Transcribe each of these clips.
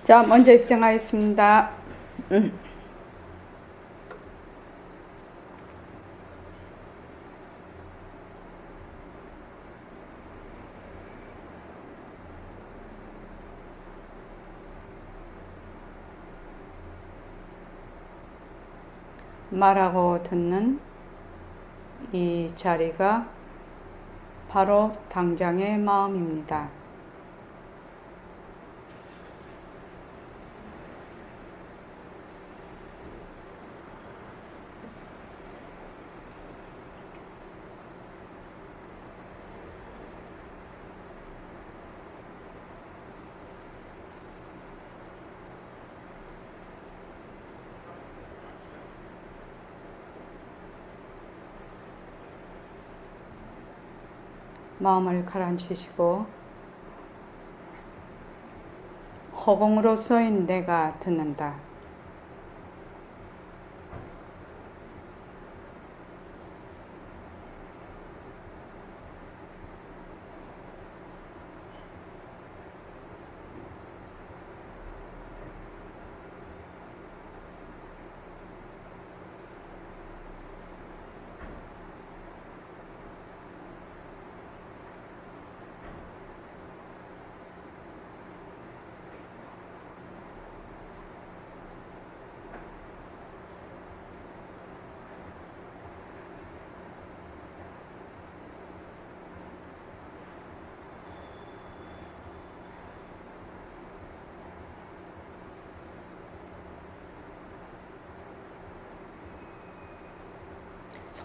자, 먼저 입장하겠습니다. 말하고 듣는 이 자리가 바로 당장의 마음입니다. 마음을 가라앉히시고 허공으로서인 내가 듣는다.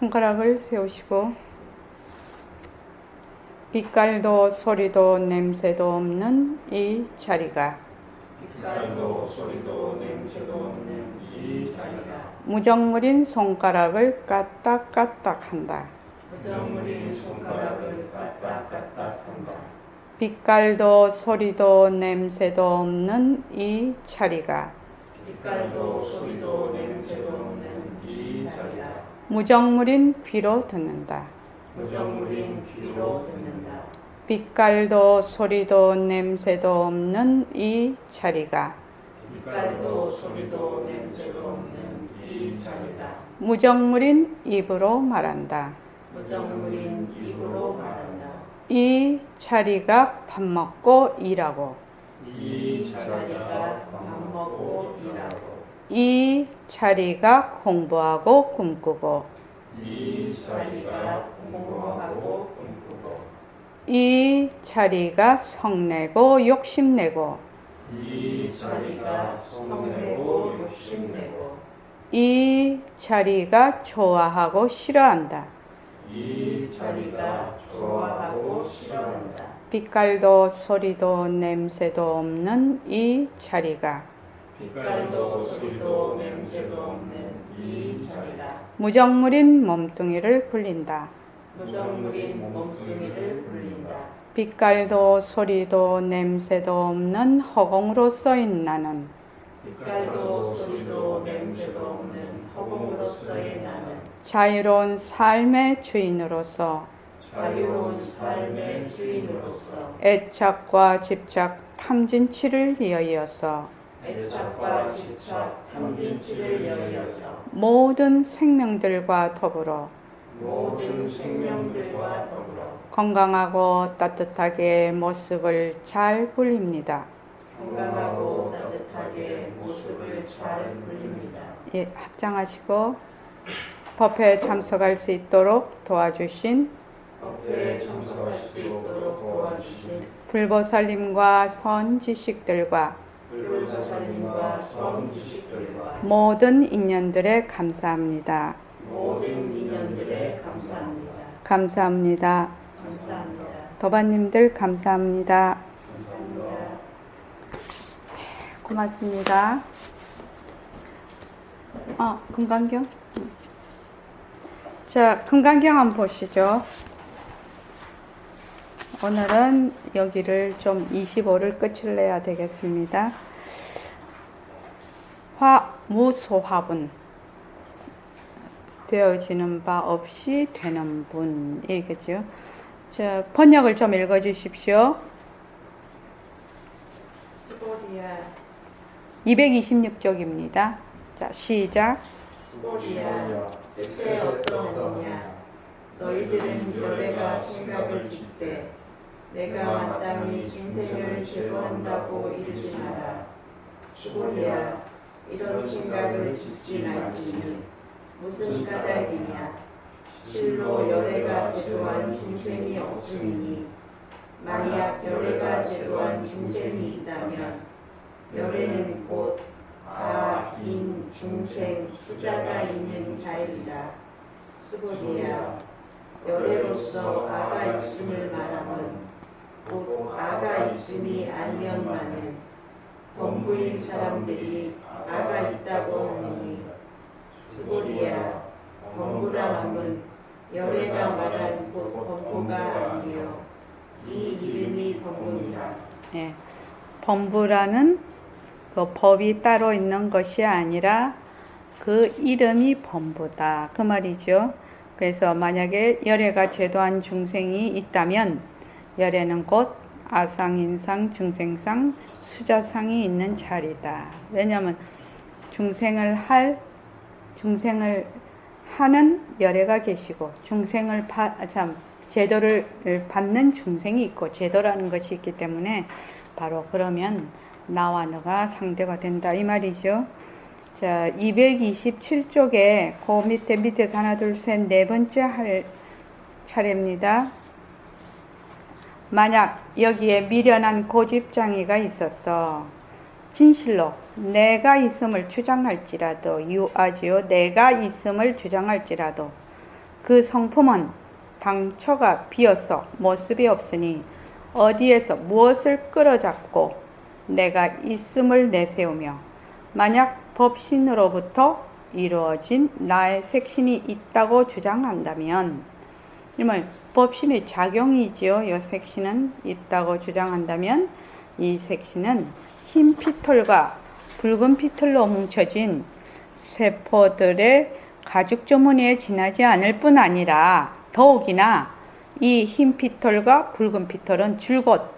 손가락을 세우시고 빛깔도 소리도 냄새도 없는 이 자리가 빛깔도 소리도 냄새도 없는 이 자리가 무정물인 손가락을 까딱까딱 한다. 무정물인 손가락을 까딱까딱 한다. 빛깔도 소리도 냄새도 없는 이 자리가 빛깔도 소리도 냄새도 없는 이 자리가 무정물인 귀로 듣는다. 무정물인 귀로 듣는다. 빛깔도 소리도 냄새도 없는 이 자리가 빛깔도 소리도 냄새도 없는 이 자리가 무정물인 입으로 말한다. 무정물인 입으로 말한다. 이 자리가 밥 먹고 일하고 이 자리가 밥 먹고 일하고 이 자리가 공부하고 꿈꾸고 이 자리가 공부하고 꿈꾸고 이 자리가 성내고 욕심내고 이 자리가 성내고 욕심내고 이 자리가 좋아하고 싫어한다. 이 자리가 좋아하고 싫어한다. 빛깔도 소리도 냄새도 없는 이 자리가 빛깔도 소리도 냄새도 없는 이 자리가 무정물인 몸뚱이를 굴린다. 무정물인 몸뚱이를 굴린다. 빛깔도 소리도 냄새도 없는 허공으로 써인 나는 빛깔도 소리도 냄새도 없는 허공으로서의 나는 자유로운 삶의 주인으로서 자유로운 삶의 주인으로서 애착과 집착 탐진치를 위하여서 애착과 집착 탐진치를 여의어서 모든 생명들과 더불어 모든 생명들과 더불어 건강하고 따뜻하게 모습을 잘 굴립니다. 건강하고 따뜻하게 모습을 잘 굴립니다. 예, 합장하시고 법회에 참석할 수 있도록 도와주신 법회에 참석할 수 있도록 도와주신 불보살님과 선지식들과 불보살님과 선지식들과 모든 인연들에 감사합니다. 모든 인연들에 감사합니다. 감사합니다. 감사합니다. 도반님들 감사합니다. 감사합니다. 고맙습니다. 금강경. 자, 금강경 한번 보시죠. 오늘은 여기를 좀 25를 끝을 내야 되겠습니다. 무소화분 되어지는 바 없이 되는 분 이겠죠. 자, 번역을 좀 읽어 주십시오. 스보리아 226쪽입니다. 자, 시작. 수고리야 뜻에 어떠하느냐 너희들은 열애가 생각을 짓되 내가 마땅히 중생을 제도한다고 이르지 마라. 수고리야 이런 생각을 짓지 말지니 무슨 까닭이냐 실로 열애가 제도한 중생이 없으니 만약 열애가 제도한 중생이 있다면 열애는 곧 아, 인, 중생, 수자가 있는 자이라. 수고리야 열애로서 아가 있음을 말하면 곧 아가 있음이 아니었나는 범부인 사람들이 아가 있다고 하니 수고리야 범부라 함은 열애가 말한 곧 범부가 아니요 이 이름이 범부니라. 예, 범부라는 그 법이 따로 있는 것이 아니라 그 이름이 범부다. 그 말이죠. 그래서 만약에 열애가 제도한 중생이 있다면 열애는 곧 아상인상, 중생상, 수자상이 있는 자리다. 왜냐하면 중생을 하는 열애가 계시고 제도를 받는 중생이 있고 제도라는 것이 있기 때문에 바로 그러면 나와 너가 상대가 된다 이 말이죠. 자, 227쪽에 그 밑에서 하나 둘 셋 네 번째 할 차례입니다. 만약 여기에 미련한 고집장이가 있었어. 진실로 내가 있음을 주장할지라도 유아지요 내가 있음을 주장할지라도 그 성품은 당처가 비어서 모습이 없으니 어디에서 무엇을 끌어잡고 내가 있음을 내세우며 만약 법신으로부터 이루어진 나의 색신이 있다고 주장한다면 이말 법신의 작용이지요. 이 색신은 있다고 주장한다면 이 색신은 흰 피털과 붉은 피털로 뭉쳐진 세포들의 가죽 주머니에 지나지 않을 뿐 아니라 더욱이나 이 흰 피털과 붉은 피털은 줄곧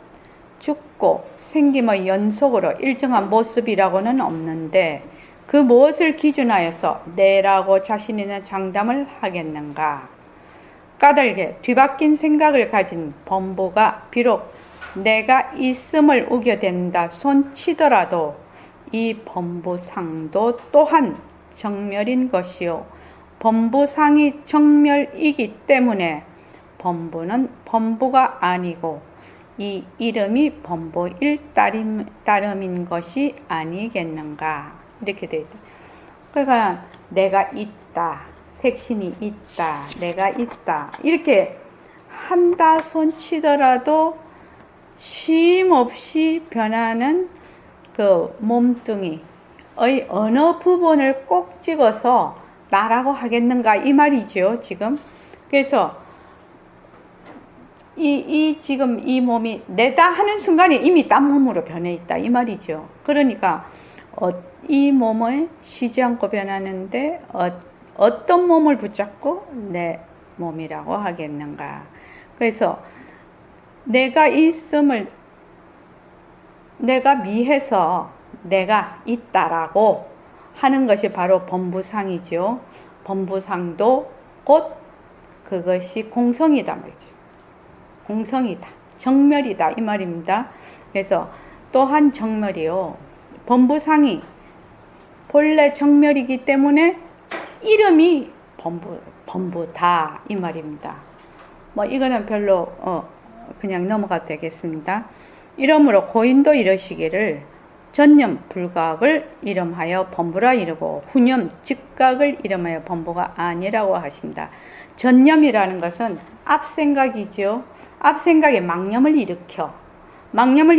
죽고 생김의 연속으로 일정한 모습이라고는 없는데 그 무엇을 기준하여서 내라고 자신 있는 장담을 하겠는가. 까닭에 뒤바뀐 생각을 가진 범부가 비록 내가 있음을 우겨댄다 손치더라도 이 범부상도 또한 정멸인 것이요 범부상이 정멸이기 때문에 범부는 범부가 아니고 이 이름이 범부일 따름인 것이 아니겠는가. 이렇게 되어 있다. 그러니까 내가 있다, 색신이 있다, 내가 있다 이렇게 한다 손치더라도 쉼 없이 변하는 그 몸뚱이의 어느 부분을 꼭 찍어서 나라고 하겠는가 이 말이죠. 지금 그래서 지금 이 몸이 내다 하는 순간에 이미 딴 몸으로 변해 있다 이 말이죠. 그러니까 이 몸을 쉬지 않고 변하는데 어떤 몸을 붙잡고 내 몸이라고 하겠는가. 그래서 내가 있음을 내가 미해서 내가 있다라고 하는 것이 바로 범부상이죠. 범부상도 곧 그것이 공성이다 말이죠. 공성이다. 정멸이다 이 말입니다. 그래서 또한 정멸이요. 범부상이 본래 정멸이기 때문에 이름이 범부다 이 말입니다. 뭐 이거는 별로 그냥 넘어가도 되겠습니다. 이러므로 고인도 이러시기를 전념 불각을 이름하여 범부라 이르고 후념 즉각을 이름하여 범부가 아니라고 하신다. 전념이라는 것은 앞생각이죠. 앞생각에 망념을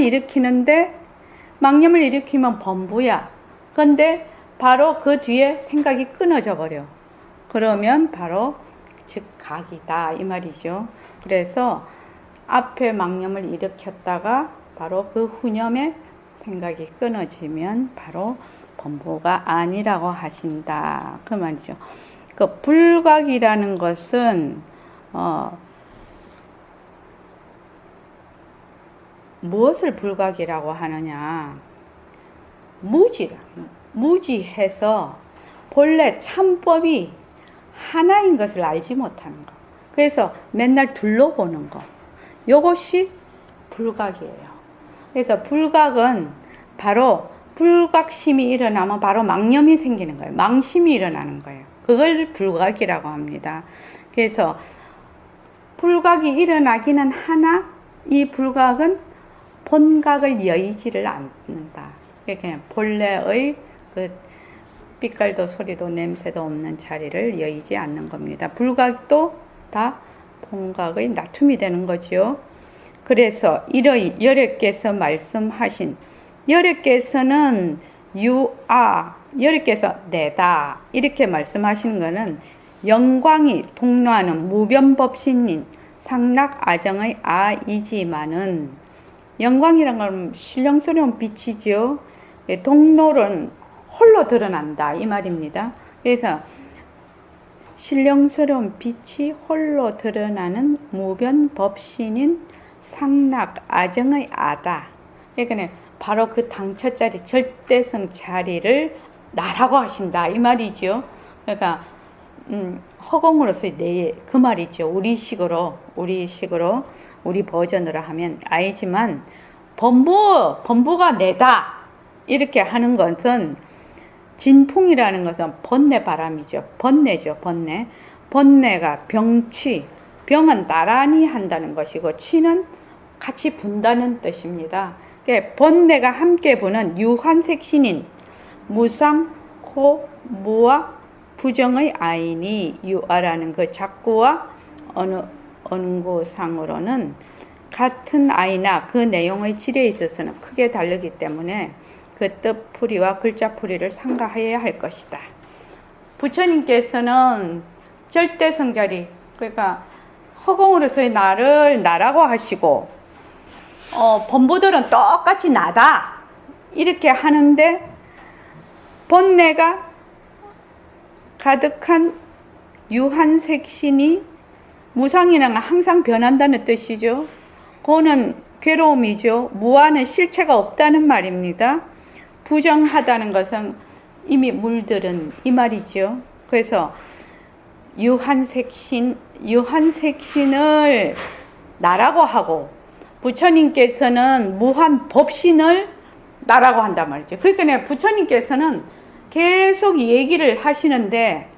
일으키는데 망념을 일으키면 범부야. 근데 바로 그 뒤에 생각이 끊어져 버려. 그러면 바로 즉각이다 이 말이죠. 그래서 앞에 망념을 일으켰다가 바로 그 후념에 생각이 끊어지면 바로 범부가 아니라고 하신다 그 말이죠. 그 불각이라는 것은 무엇을 불각이라고 하느냐. 무지해서 본래 참법이 하나인 것을 알지 못하는 거. 그래서 맨날 둘러보는 거. 요것이 불각이에요. 그래서 불각은 바로 불각심이 일어나면 바로 망념이 생기는 거예요. 망심이 일어나는 거예요. 그걸 불각이라고 합니다. 그래서 불각이 일어나기는 하나 이 불각은 본각을 여의지를 않는다. 그냥 본래의 그 빛깔도 소리도 냄새도 없는 자리를 여의지 않는 겁니다. 불각도 다 본각의 나툼이 되는 거죠. 그래서 이러이 여력께서 말씀하신 여력께서는 유아 여력께서 내다 이렇게 말씀하시는 것은 영광이 통로하는 무변법신인 상락아정의 아이지만은 영광이란 건 신령스러운 빛이죠. 동로는 홀로 드러난다 이 말입니다. 그래서 신령스러운 빛이 홀로 드러나는 무변법신인 상락아정의 아다. 그러니까 바로 그 당처자리 절대성 자리를 나라고 하신다 이 말이죠. 그러니까 허공으로서의 내 그 말이죠. 우리식으로 우리 버전으로 하면 아니지만 범부가 내다 이렇게 하는 것은 진풍이라는 것은 번뇌 바람이죠. 번뇌죠. 번뇌가 병취 병은 나란히 한다는 것이고 취는 같이 분다는 뜻입니다. 번뇌가 함께 부는 유한색신인 무상 코 무와 부정의 아인이 유아라는 그 작구와 언고상으로는 같은 아이나 그 내용의 질에 있어서는 크게 다르기 때문에 그 뜻풀이와 글자풀이를 삼가해야 할 것이다. 부처님께서는 절대성자리 그러니까 허공으로서의 나를 나라고 하시고 범부들은 똑같이 나다 이렇게 하는데 번뇌가 가득한 유한색신이 무상이란 항상 변한다는 뜻이죠. 그거는 괴로움이죠. 무한의 실체가 없다는 말입니다. 부정하다는 것은 이미 물들은 이 말이죠. 그래서 유한색신을 나라고 하고 부처님께서는 무한 법신을 나라고 한단 말이죠. 그러니까 부처님께서는 계속 얘기를 하시는데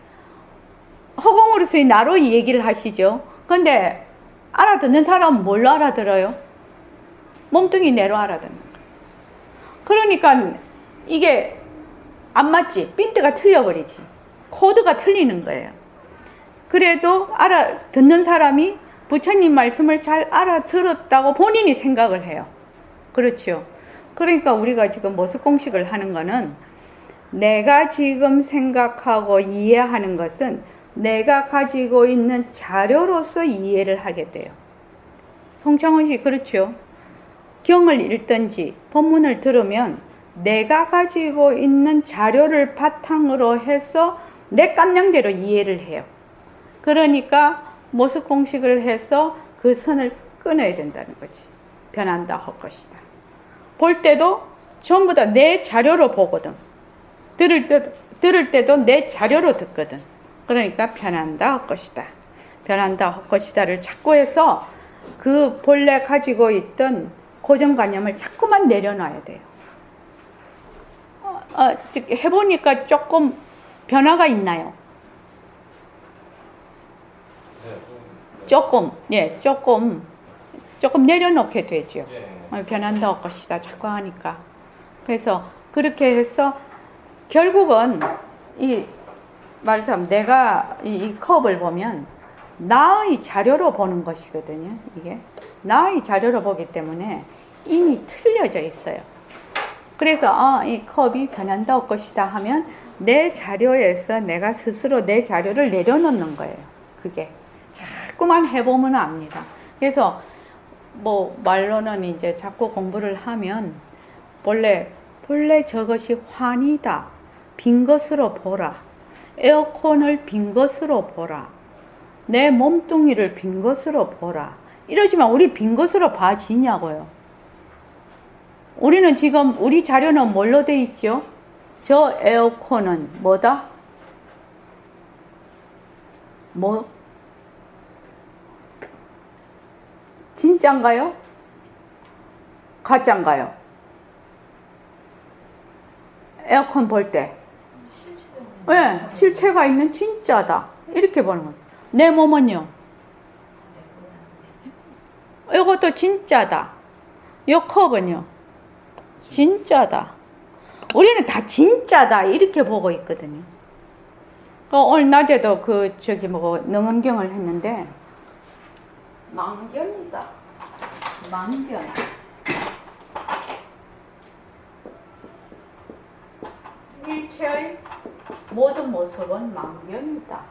허공으로서의 나로 얘기를 하시죠. 근데 알아듣는 사람은 뭘로 알아들어요? 몸뚱이 내로 알아듣는 거예요. 그러니까 이게 안 맞지. 핀트가 틀려버리지. 코드가 틀리는 거예요. 그래도 알아듣는 사람이 부처님 말씀을 잘 알아들었다고 본인이 생각을 해요. 그렇죠. 그러니까 우리가 지금 모습공식을 하는 거는 내가 지금 생각하고 이해하는 것은 내가 가지고 있는 자료로서 이해를 하게 돼요. 송창훈 씨 그렇죠. 경을 읽든지 본문을 들으면 내가 가지고 있는 자료를 바탕으로 해서 내 깜냥대로 이해를 해요. 그러니까 모습공식을 해서 그 선을 끊어야 된다는 거지. 변한다 할 것이다. 볼 때도 전부 다 내 자료로 보거든. 들을 때도 내 자료로 듣거든. 그러니까 변한다 할 것이다. 변한다 할 것이다를 자꾸 해서 그 본래 가지고 있던 고정관념을 자꾸만 내려놔야 돼요. 해보니까 조금 변화가 있나요? 조금 내려놓게 되죠. 변한다 할 것이다 자꾸 하니까. 그래서 그렇게 해서 결국은 말하자면 내가 이 컵을 보면 나의 자료로 보는 것이거든요. 이게 나의 자료로 보기 때문에 이미 틀려져 있어요. 그래서 이 컵이 변한다 할 것이다 하면 내 자료에서 내가 스스로 내 자료를 내려놓는 거예요. 그게 자꾸만 해보면 압니다. 그래서 말로는 이제 자꾸 공부를 하면 본래 저것이 환이다. 빈 것으로 보라. 에어컨을 빈 것으로 보라. 내 몸뚱이를 빈 것으로 보라. 이러지만 우리 빈 것으로 봐지냐고요. 우리는 지금 우리 자료는 뭘로 돼 있죠? 저 에어컨은 뭐다? 뭐? 진짠가요? 가짠가요? 에어컨 볼 때. 네, 실체가 있는 진짜다. 이렇게 보는 거죠. 내 몸은요? 이것도 진짜다. 이 컵은요? 진짜다. 우리는 다 진짜다. 이렇게 보고 있거든요. 오늘 낮에도 능엄경을 했는데, 망견이다. 망견. 일체의 모든 모습은 망견이다.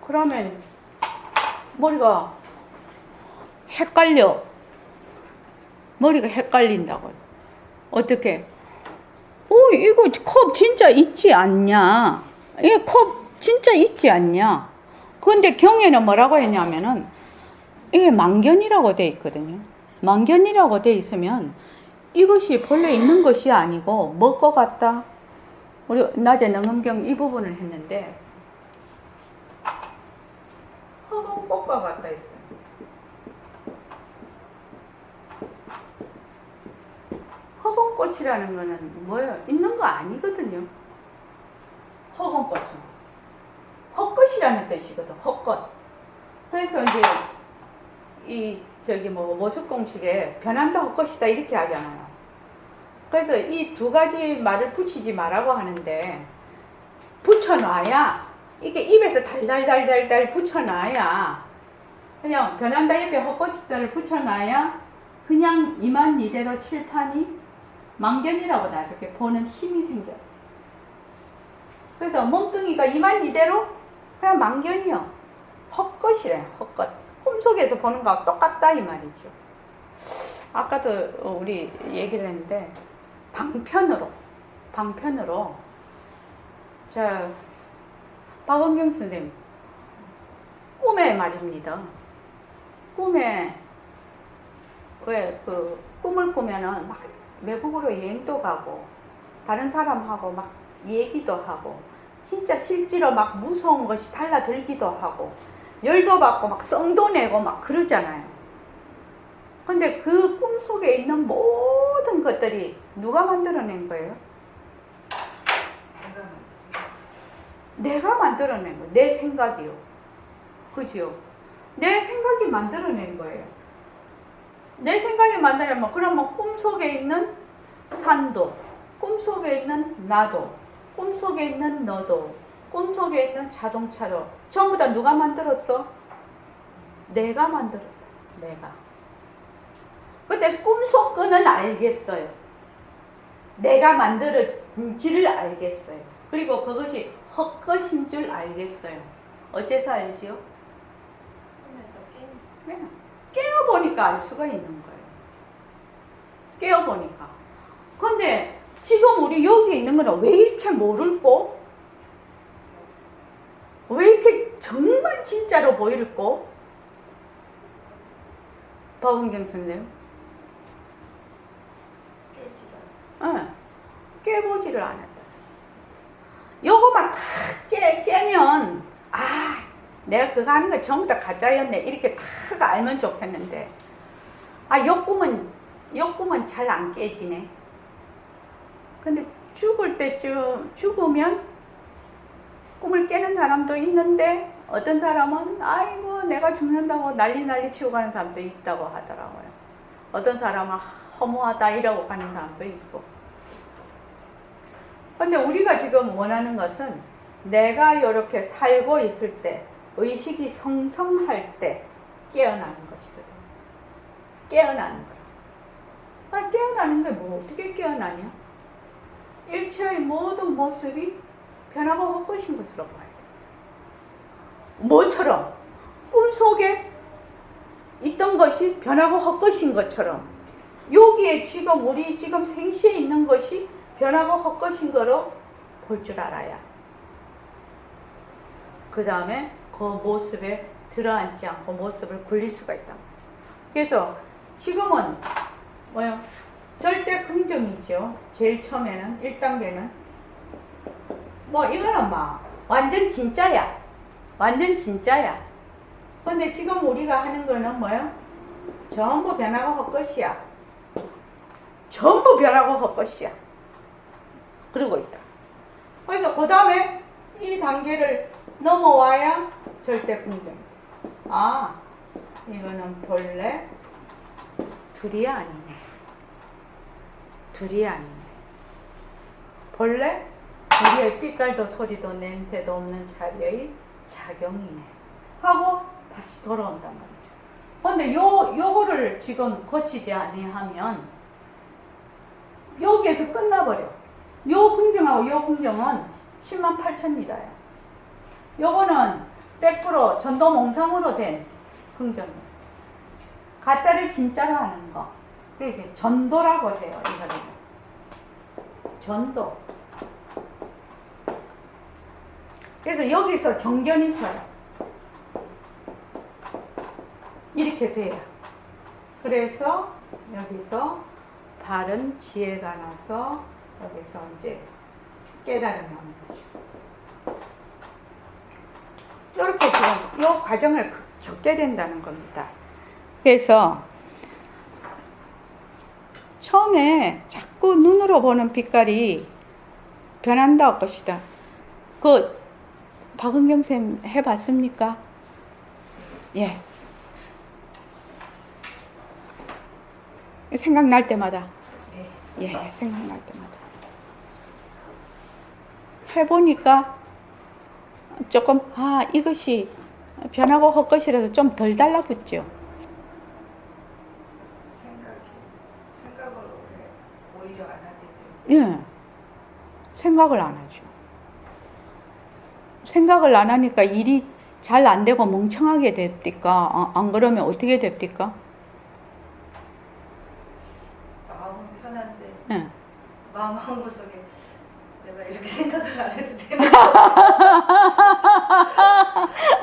그러면 머리가 헷갈린다고요. 어떻게? 이거 컵 진짜 있지 않냐? 이 컵 진짜 있지 않냐? 그런데 경에는 뭐라고 했냐면은 이게 망견이라고 돼 있거든요. 망견이라고 돼 있으면 이것이 본래 있는 것이 아니고 뭐 것 같다? 우리 낮에 능엄경 이 부분을 했는데 흑은꽃과 같다 했다. 흑은꽃이라는 거는 뭐예요? 있는 거 아니거든요. 흑은꽃은 헛것이라는 뜻이거든. 헛것. 그래서 이제 모습 공식에 변한다 헛것이다 이렇게 하잖아요. 그래서 이 두 가지 말을 붙이지 말라고 하는데 붙여놔야 이게 입에서 달달달달달 붙여놔야 그냥 변한다 옆에 헛것이다를 붙여놔야 그냥 이만 이대로 칠판이 망견이라고 나중에 보는 힘이 생겨요. 그래서 몸뚱이가 이만 이대로 그냥 망견이요. 헛것이래. 헛것. 꿈속에서 보는 거하고 똑같다 이 말이죠. 아까도 우리 얘기를 했는데 방편으로 자 박은경 선생님 꿈에 말입니다. 꿈에 꿈을 꾸면은 막 외국으로 여행도 가고 다른 사람하고 막 얘기도 하고 진짜 실제로 막 무서운 것이 달라들기도 하고 열도 받고 막 성도 내고 막 그러잖아요. 근데 그 꿈속에 있는 모든 것들이 누가 만들어낸 거예요? 내가 만들어낸 거예요. 내 생각이요. 그죠? 내 생각이 만들어낸 거예요. 내 생각이 만들어내면 그러면 꿈속에 있는 산도, 꿈속에 있는 나도, 꿈속에 있는 너도, 꿈속에 있는 자동차도 전부 다 누가 만들었어? 내가 만들었다. 내가. 근데 꿈속 거는 알겠어요. 내가 만들었지를 알겠어요. 그리고 그것이 헛것인 줄 알겠어요. 어째서 알지요? 깨어보니까 알 수가 있는 거예요. 깨어보니까. 근데 지금 우리 여기 있는 거는 왜 이렇게 모를꼬? 왜 이렇게 정말 진짜로 보일꼬? 박은경 선생님. 깨보지를 않았다. 요거만 다 깨면 내가 그거 하는 거 전부 다 가짜였네 이렇게 다 알면 좋겠는데 요 꿈은 잘 안 깨지네. 근데 죽을 때쯤 죽으면 꿈을 깨는 사람도 있는데 어떤 사람은 아이고 내가 죽는다고 난리 치고 가는 사람도 있다고 하더라고요. 어떤 사람은 허무하다 이러고 가는 사람도 있고. 근데 우리가 지금 원하는 것은 내가 이렇게 살고 있을 때 의식이 성성할 때 깨어나는 것이거든. 깨어나는 거야. 깨어나는 게 뭐 어떻게 깨어나냐? 일체의 모든 모습이 변하고 헛것인 것으로 봐야 돼. 뭐처럼? 꿈속에 있던 것이 변하고 헛것인 것처럼 여기에 지금 우리 지금 생시에 있는 것이 변하고 헛것인 거로 볼 줄 알아야 그 다음에 그 모습에 들어앉지 않고 모습을 굴릴 수가 있다. 그래서 지금은 뭐요? 절대 긍정이죠. 제일 처음에는 1단계는 뭐 이거는 막 완전 진짜야. 완전 진짜야. 근데 지금 우리가 하는 거는 뭐요? 전부 변하고 헛것이야. 전부 변하고 헛것이야. 그러고 있다. 그래서 그 다음에 이 단계를 넘어와야 절대 긍정이다. 아, 이거는 본래 둘이 아니네. 둘이 아니네. 본래 우리의 빛깔도 소리도 냄새도 없는 자리의 작용이네. 하고 다시 돌아온단 말이죠. 근데 요거를 지금 거치지 아니하면 여기에서 끝나버려. 요 긍정하고 요 긍정은 108,000이다요. 요거는 100% 전도 몽상으로 된 긍정이에요. 가짜를 진짜로 하는 거. 이게 전도라고 해요. 이거는. 전도. 그래서 여기서 정견이 서요. 이렇게 돼요. 그래서 여기서 바른 지혜가 나서 여기서 이제 깨달음이 오는 거죠. 이렇게 지금 이 과정을 겪게 된다는 겁니다. 그래서 처음에 자꾸 눈으로 보는 빛깔이 변한다 할 것이다. 그 박은경 쌤 해봤습니까? 예. 생각날 때마다. 네. 예, 생각날 때마다. 해보니까 조금, 이것이 변하고 헛것이라서 좀 덜 달라붙죠. 생각을 오히려 안 하게 돼요. 예. 생각을 안 하죠. 생각을 안 하니까 일이 잘 안 되고 멍청하게 됩니까? 안 그러면 어떻게 됩니까? 마음은 편한데 예. 마음 한구석에 내가 이렇게 생각을 안 해도 되나?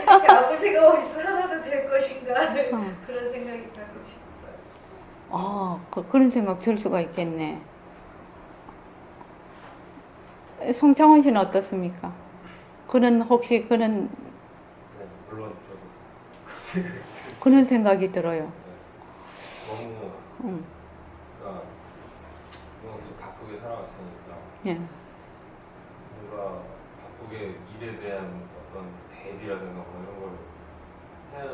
이렇게 아무 생각 없이 살아도 될 것인가? 그런 생각이 가끔 싶어요. 그런 생각 들 수가 있겠네. 송창원 씨는 어떻습니까? 혹시 네, 물론 저도 그런 생각이 들어요. 너무 그러니까 그동안 계속 바쁘게 살아왔으니까 예. 뭔가 바쁘게 일에 대한 어떤 대비라든가 뭐 이런 걸 해야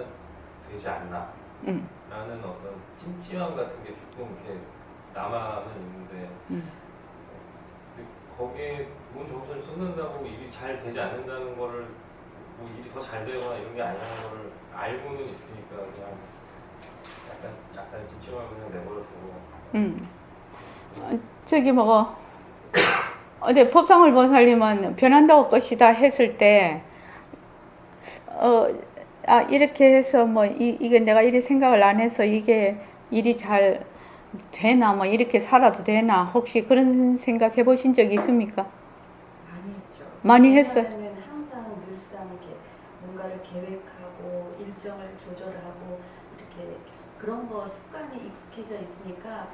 되지 않나 라는 어떤 찜찜함 같은 게 조금 이렇게 남아는 있는데 거기에 돈 정신을 쏟는다고 일이 잘 되지 않는다는 거를 뭐 일이 더 잘 되거나 이런 게 아니라는 거를 알고는 있으니까 그냥 약간 찜찜하고 그냥 내버려 두고 저기 어제 법상을 본 살림은 변한다고 것이다 했을 때 이렇게 해서 이게 내가 이렇게 생각을 안 해서 이게 일이 잘 되나 이렇게 살아도 되나 혹시 그런 생각 해보신 적 있습니까? 많이 했죠. 많이 했어요. 왜냐하면 항상 늘상 이렇게 뭔가를 계획하고 일정을 조절하고 이렇게 그런 거 습관이 익숙해져 있으니까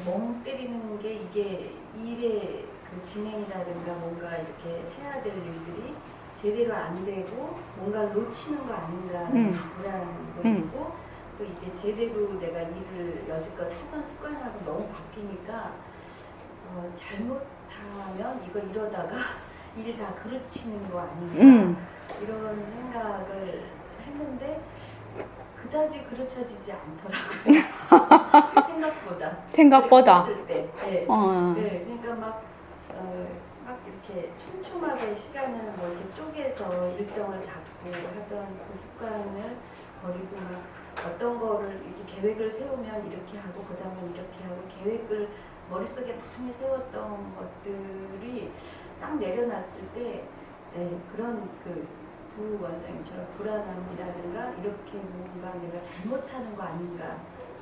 멍 때리는 게 이게 일의 그 진행이라든가 뭔가 이렇게 해야 될 일들이 제대로 안 되고 뭔가를 놓치는 거 아닌가 하는 불안도 있고 또 이게 제대로 내가 일을 여지껏 하던 습관하고 너무 바뀌니까 잘못하면 이거 이러다가 일 다 그르치는 거 아닌가 이런 생각을 했는데 그다지 그르쳐지지 않더라고요. 생각보다. 생각보다. 때. 네. 네, 그러니까 막 이렇게 촘촘하게 시간을 이렇게 쪼개서 일정을 잡고 하던 그 습관을 버리고 어떤 거를 이렇게 계획을 세우면 이렇게 하고 그 다음에 이렇게 하고 계획을 머릿속에 많이 세웠던 것들이 딱 내려놨을 때 그런 두 원장님처럼 불안함이라든가 이렇게 뭔가 내가 잘못하는 거 아닌가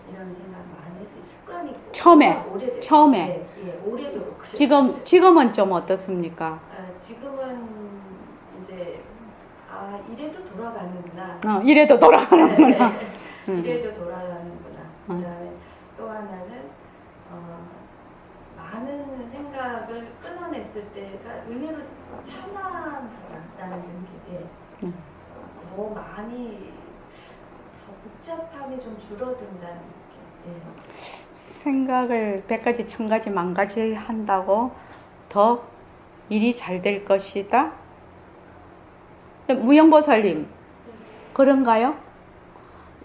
이런 생각 많이 했어요. 습관이 처음에 오래도록 지금은 좀 어떻습니까? 지금은 이제 이래도 돌아가는구나. 이래도 돌아가는구나. 이래도 돌아가는구나. 그다음에 또 하나는 생각을 끊어냈을 때가 의외로 편안하다라는 게 더 많이 더 복잡함이 좀 줄어든다는 게. 예. 생각을 100가지, 1000가지, 10,000가지 한다고 더 일이 잘 될 것이다. 무형보살님, 그런가요?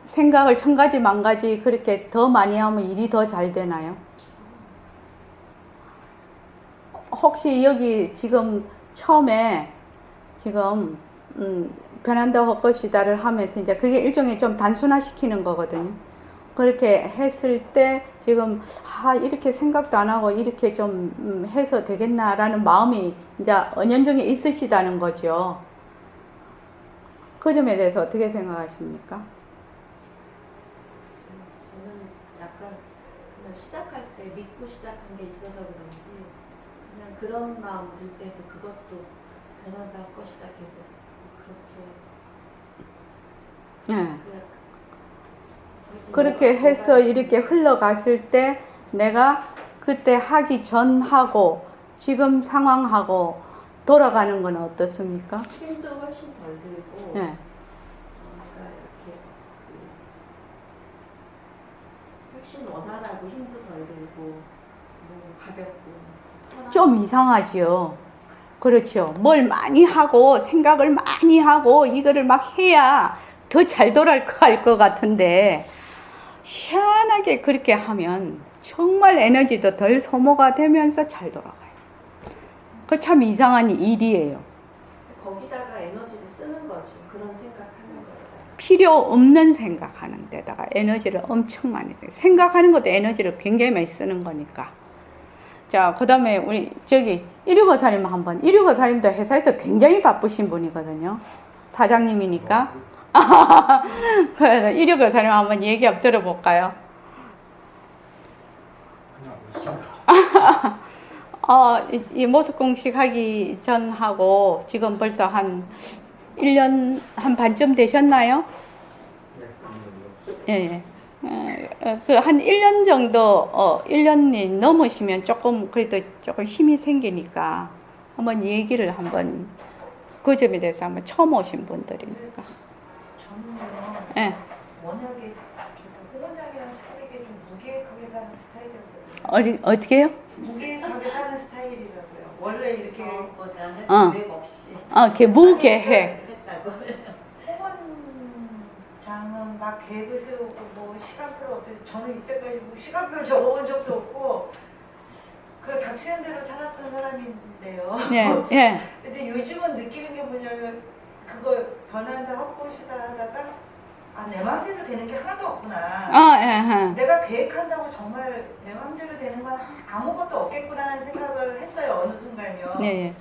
생각을 1000가지, 10,000가지 그렇게 더 많이 하면 일이 더 잘 되나요? 혹시 여기 지금 처음에 지금 변한다 할 것이다를 하면서 이제 그게 일종의 좀 단순화시키는 거거든요. 그렇게 했을 때 지금 이렇게 생각도 안 하고 이렇게 좀 해서 되겠나라는 마음이 이제 은연중에 있으시다는 거죠. 그 점에 대해서 어떻게 생각하십니까? 저는 약간 그냥 시작할 때 믿고 시작한 게 있어서 그런지 그냥 그런 마음 들 때도 그것도 변한다 할 것이다 계속 그렇게 네. 그렇게 해서 이렇게 흘러갔을 때 내가 그때 하기 전하고 지금 상황하고 돌아가는 건 어떻습니까? 힘도 훨씬 덜 들고 네. 그러니까 이렇게 훨씬 원활하고 힘도 덜 들고 너무 가볍고 좀 이상하지요. 그렇죠. 뭘 많이 하고 생각을 많이 하고 이거를 막 해야 더 잘 돌아갈 것 같은데 희한하게 그렇게 하면 정말 에너지도 덜 소모가 되면서 잘 돌아가요. 그 참 이상한 일이에요. 거기다가 에너지를 쓰는 거죠. 그런 생각하는 거예요. 필요 없는 생각하는 데다가 에너지를 엄청 많이 써요. 생각하는 것도 에너지를 굉장히 많이 쓰는 거니까. 자, 그 다음에 우리 저기 1654님 한번. 1654님도 회사에서 굉장히 바쁘신 분이거든요. 사장님이니까. 그래서 1654님 한번 얘기 한번 들어볼까요? 이 모습 공식 하기 전하고 지금 벌써 한 1년 한 반쯤 되셨나요? 예, 예. 그 한 1년 정도, 1년이 넘으시면 조금, 그래도 조금 힘이 생기니까 한번 얘기를 한번, 그 점에 대해서 한번 처음 오신 분들이니까. 저는요. 예. 워낙에 홍원장이랑 다르게 좀 무계획하게 사는 스타일이거든요. 어떻게요? 무계획하게 사는 스타일이라고요. 원래 이렇게 저보다는 계획 없이 이렇게 무계획. 했다고. 홍원장은 막 계획을 세우고 뭐 시간표를 어떻게 저는 이때까지 뭐 시간표를 적어본 적도 없고 그 닥치는 대로 살았던 사람인데요. 예, 예. 근데 요즘은 느끼는 게 뭐냐면 그거 변한다 헛것이다 하다가 내 맘대로 되는 게 하나도 없구나. 예. 내가 계획한다고 정말 내 맘대로 되는 건 아무것도 없겠구나라는 생각을 했어요. 어느 순간요. 네,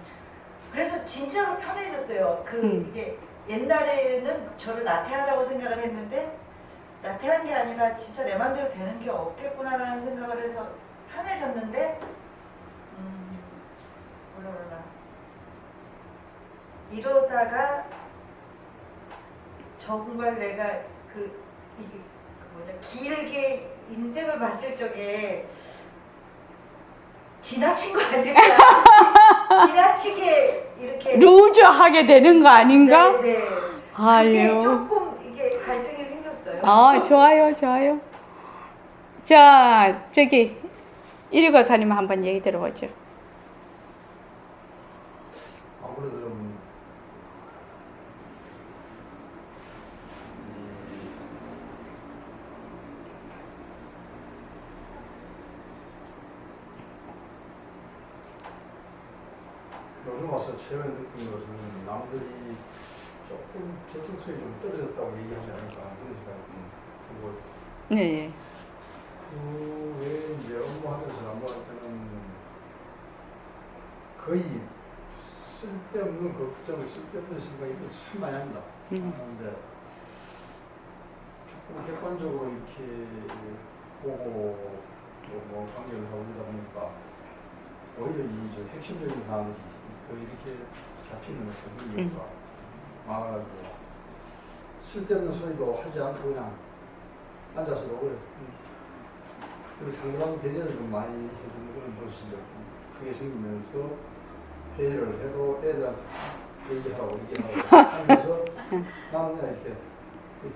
그래서 진짜로 편해졌어요. 음. 이게 옛날에는 저를 나태하다고 생각을 했는데 나태한 게 아니라 진짜 내 맘대로 되는 게 없겠구나라는 생각을 해서 편해졌는데 뭐라 이러다가 정말 내가 이게 길게 인생을 봤을 적에 지나친 거 아닐까? 지나치게 이렇게 루즈하게 되는 거 아닌가? 네. 그게 아유. 조금 이게 갈등이 생겼어요. 좋아요. 자, 저기 1654님 한번 얘기 들어보죠. 아무래도 좀 요즘 와서 최근에 느낀 것은 남들이 조금 적극성이 좀 떨어졌다고 얘기하지 않을까 그런 생각이 들고 네. 그 외에 이제 업무하면서 업무할 때는 거의 쓸데없는 걱정, 쓸데없는 생각이 참 많이 합니다. 그런데 조금 객관적으로 이렇게 보고 뭐 관계를 하고 이러다 보니까 오히려 이 핵심적인 사항들이 더 이렇게 잡히는 그런 이유가 많아가지고 쓸데없는 소리도 하지 않고 그냥 앉아서 오래 그리고 상대방 배려를 좀 많이 해주는 그런 모습이 크게 생기면서 회의를 해도 애들한테 얘기하고 얘기하고 하면서 나는 그냥 이렇게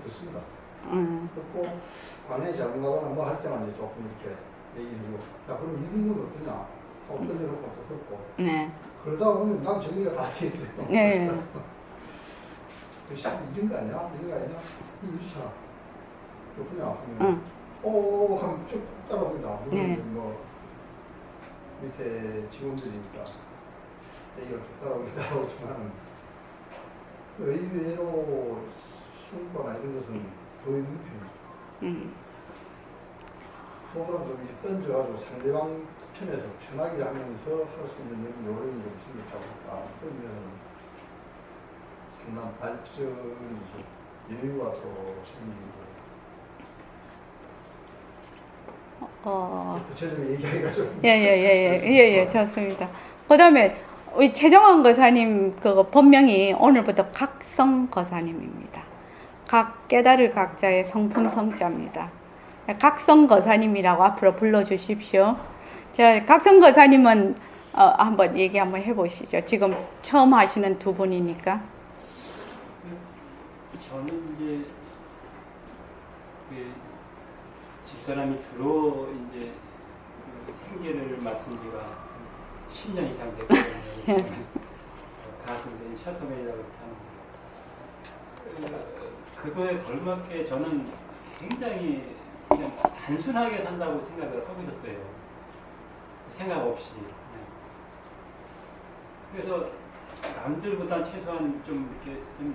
듣습니다. 그리고 관행이 잘못 가거나 뭐 할 때만 이제 조금 이렇게 얘기해주고 야 그럼 이런 건 어떠냐 하고 떨려놓고 또 듣고 네. 그러다 보면 난 정리가 다 돼 있어요. 네. 이런 거 아니야? 이런 거 아니야? 이거 이렇잖아. 그렇구나 하면 응. 오 하면 쭉 따라옵니다. 네. 뭐 밑에 직원들이니까 얘기가 쭉 따라오기도 하고 하는 의외로 승부나 이런 것은 더 있는 편이죠. 그거는 좀 이렇게 던져가지고 상대방 편에서 편하게 하면서 할 수 있는 요령이 좀 생겼다고 할까. 그런 면에서는 상당한 발전이죠. 여유가 또 생기고. 구체적으로 얘기하기가 좀. 예, 좋습니다. 그 다음에, 우리 최정원 거사님, 그 본명이 오늘부터 각성 거사님입니다. 각 깨달을 각자의 성품 성자입니다. 각성 거사님이라고 앞으로 불러주십시오. 자, 각성 거사님은 한번 얘기 한번 해보시죠. 지금 처음 하시는 두 분이니까. 저는 이제 그 집사람이 주로 이제 그 생계를 맡은 지가 10년 이상 됐거든요. 가수된 셔터맨이라고 하는 그거에 걸맞게 저는 굉장히 그냥 단순하게 산다고 생각을 하고 있었어요. 생각 없이. 그래서 남들보다 최소한 좀 이렇게 좀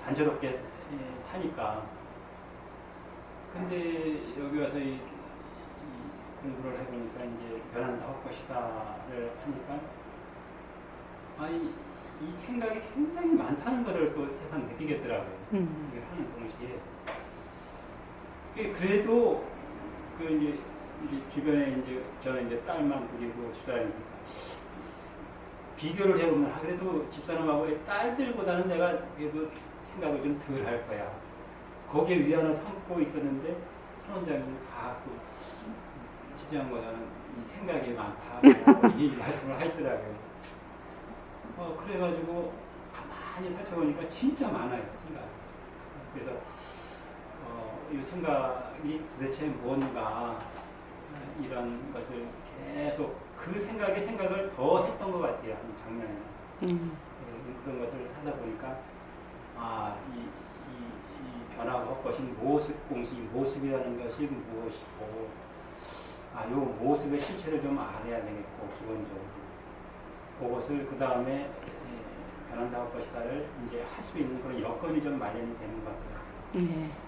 단조롭게 사니까. 근데 여기 와서 이 공부를 해보니까 이제 변한다 할 것이다를 하니까 이 생각이 굉장히 많다는 것을 또 세상 느끼겠더라고요. 이게 하는 동시에. 그래도 그 이제 주변에 이제 저는 이제 딸만 둘이고 집사람이니까 비교를 해보면 그래도 집사람하고 딸들보다는 내가 그래도 생각을 좀 덜 할 거야. 거기에 위안을 삼고 있었는데 선원장님이 가끔 지지한 거는 이 생각이 많다고 이 말씀을 하시더라고요. 그래가지고 가만히 살펴보니까 진짜 많아요, 생각. 그래서 이 생각이 도대체 뭔가 이런 것을 계속 그 생각을 더 했던 것 같아요, 이 작년에. 그런 것을 하다 보니까 이 변화가 헛것인 모습 공식, 모습이라는 것이 무엇이고, 이 모습의 실체를 좀 알아야 되겠고, 기본적으로. 그것을 그 다음에 변한다 할 것이다를 이제 할 수 있는 그런 여건이 좀 마련이 되는 것 같아요.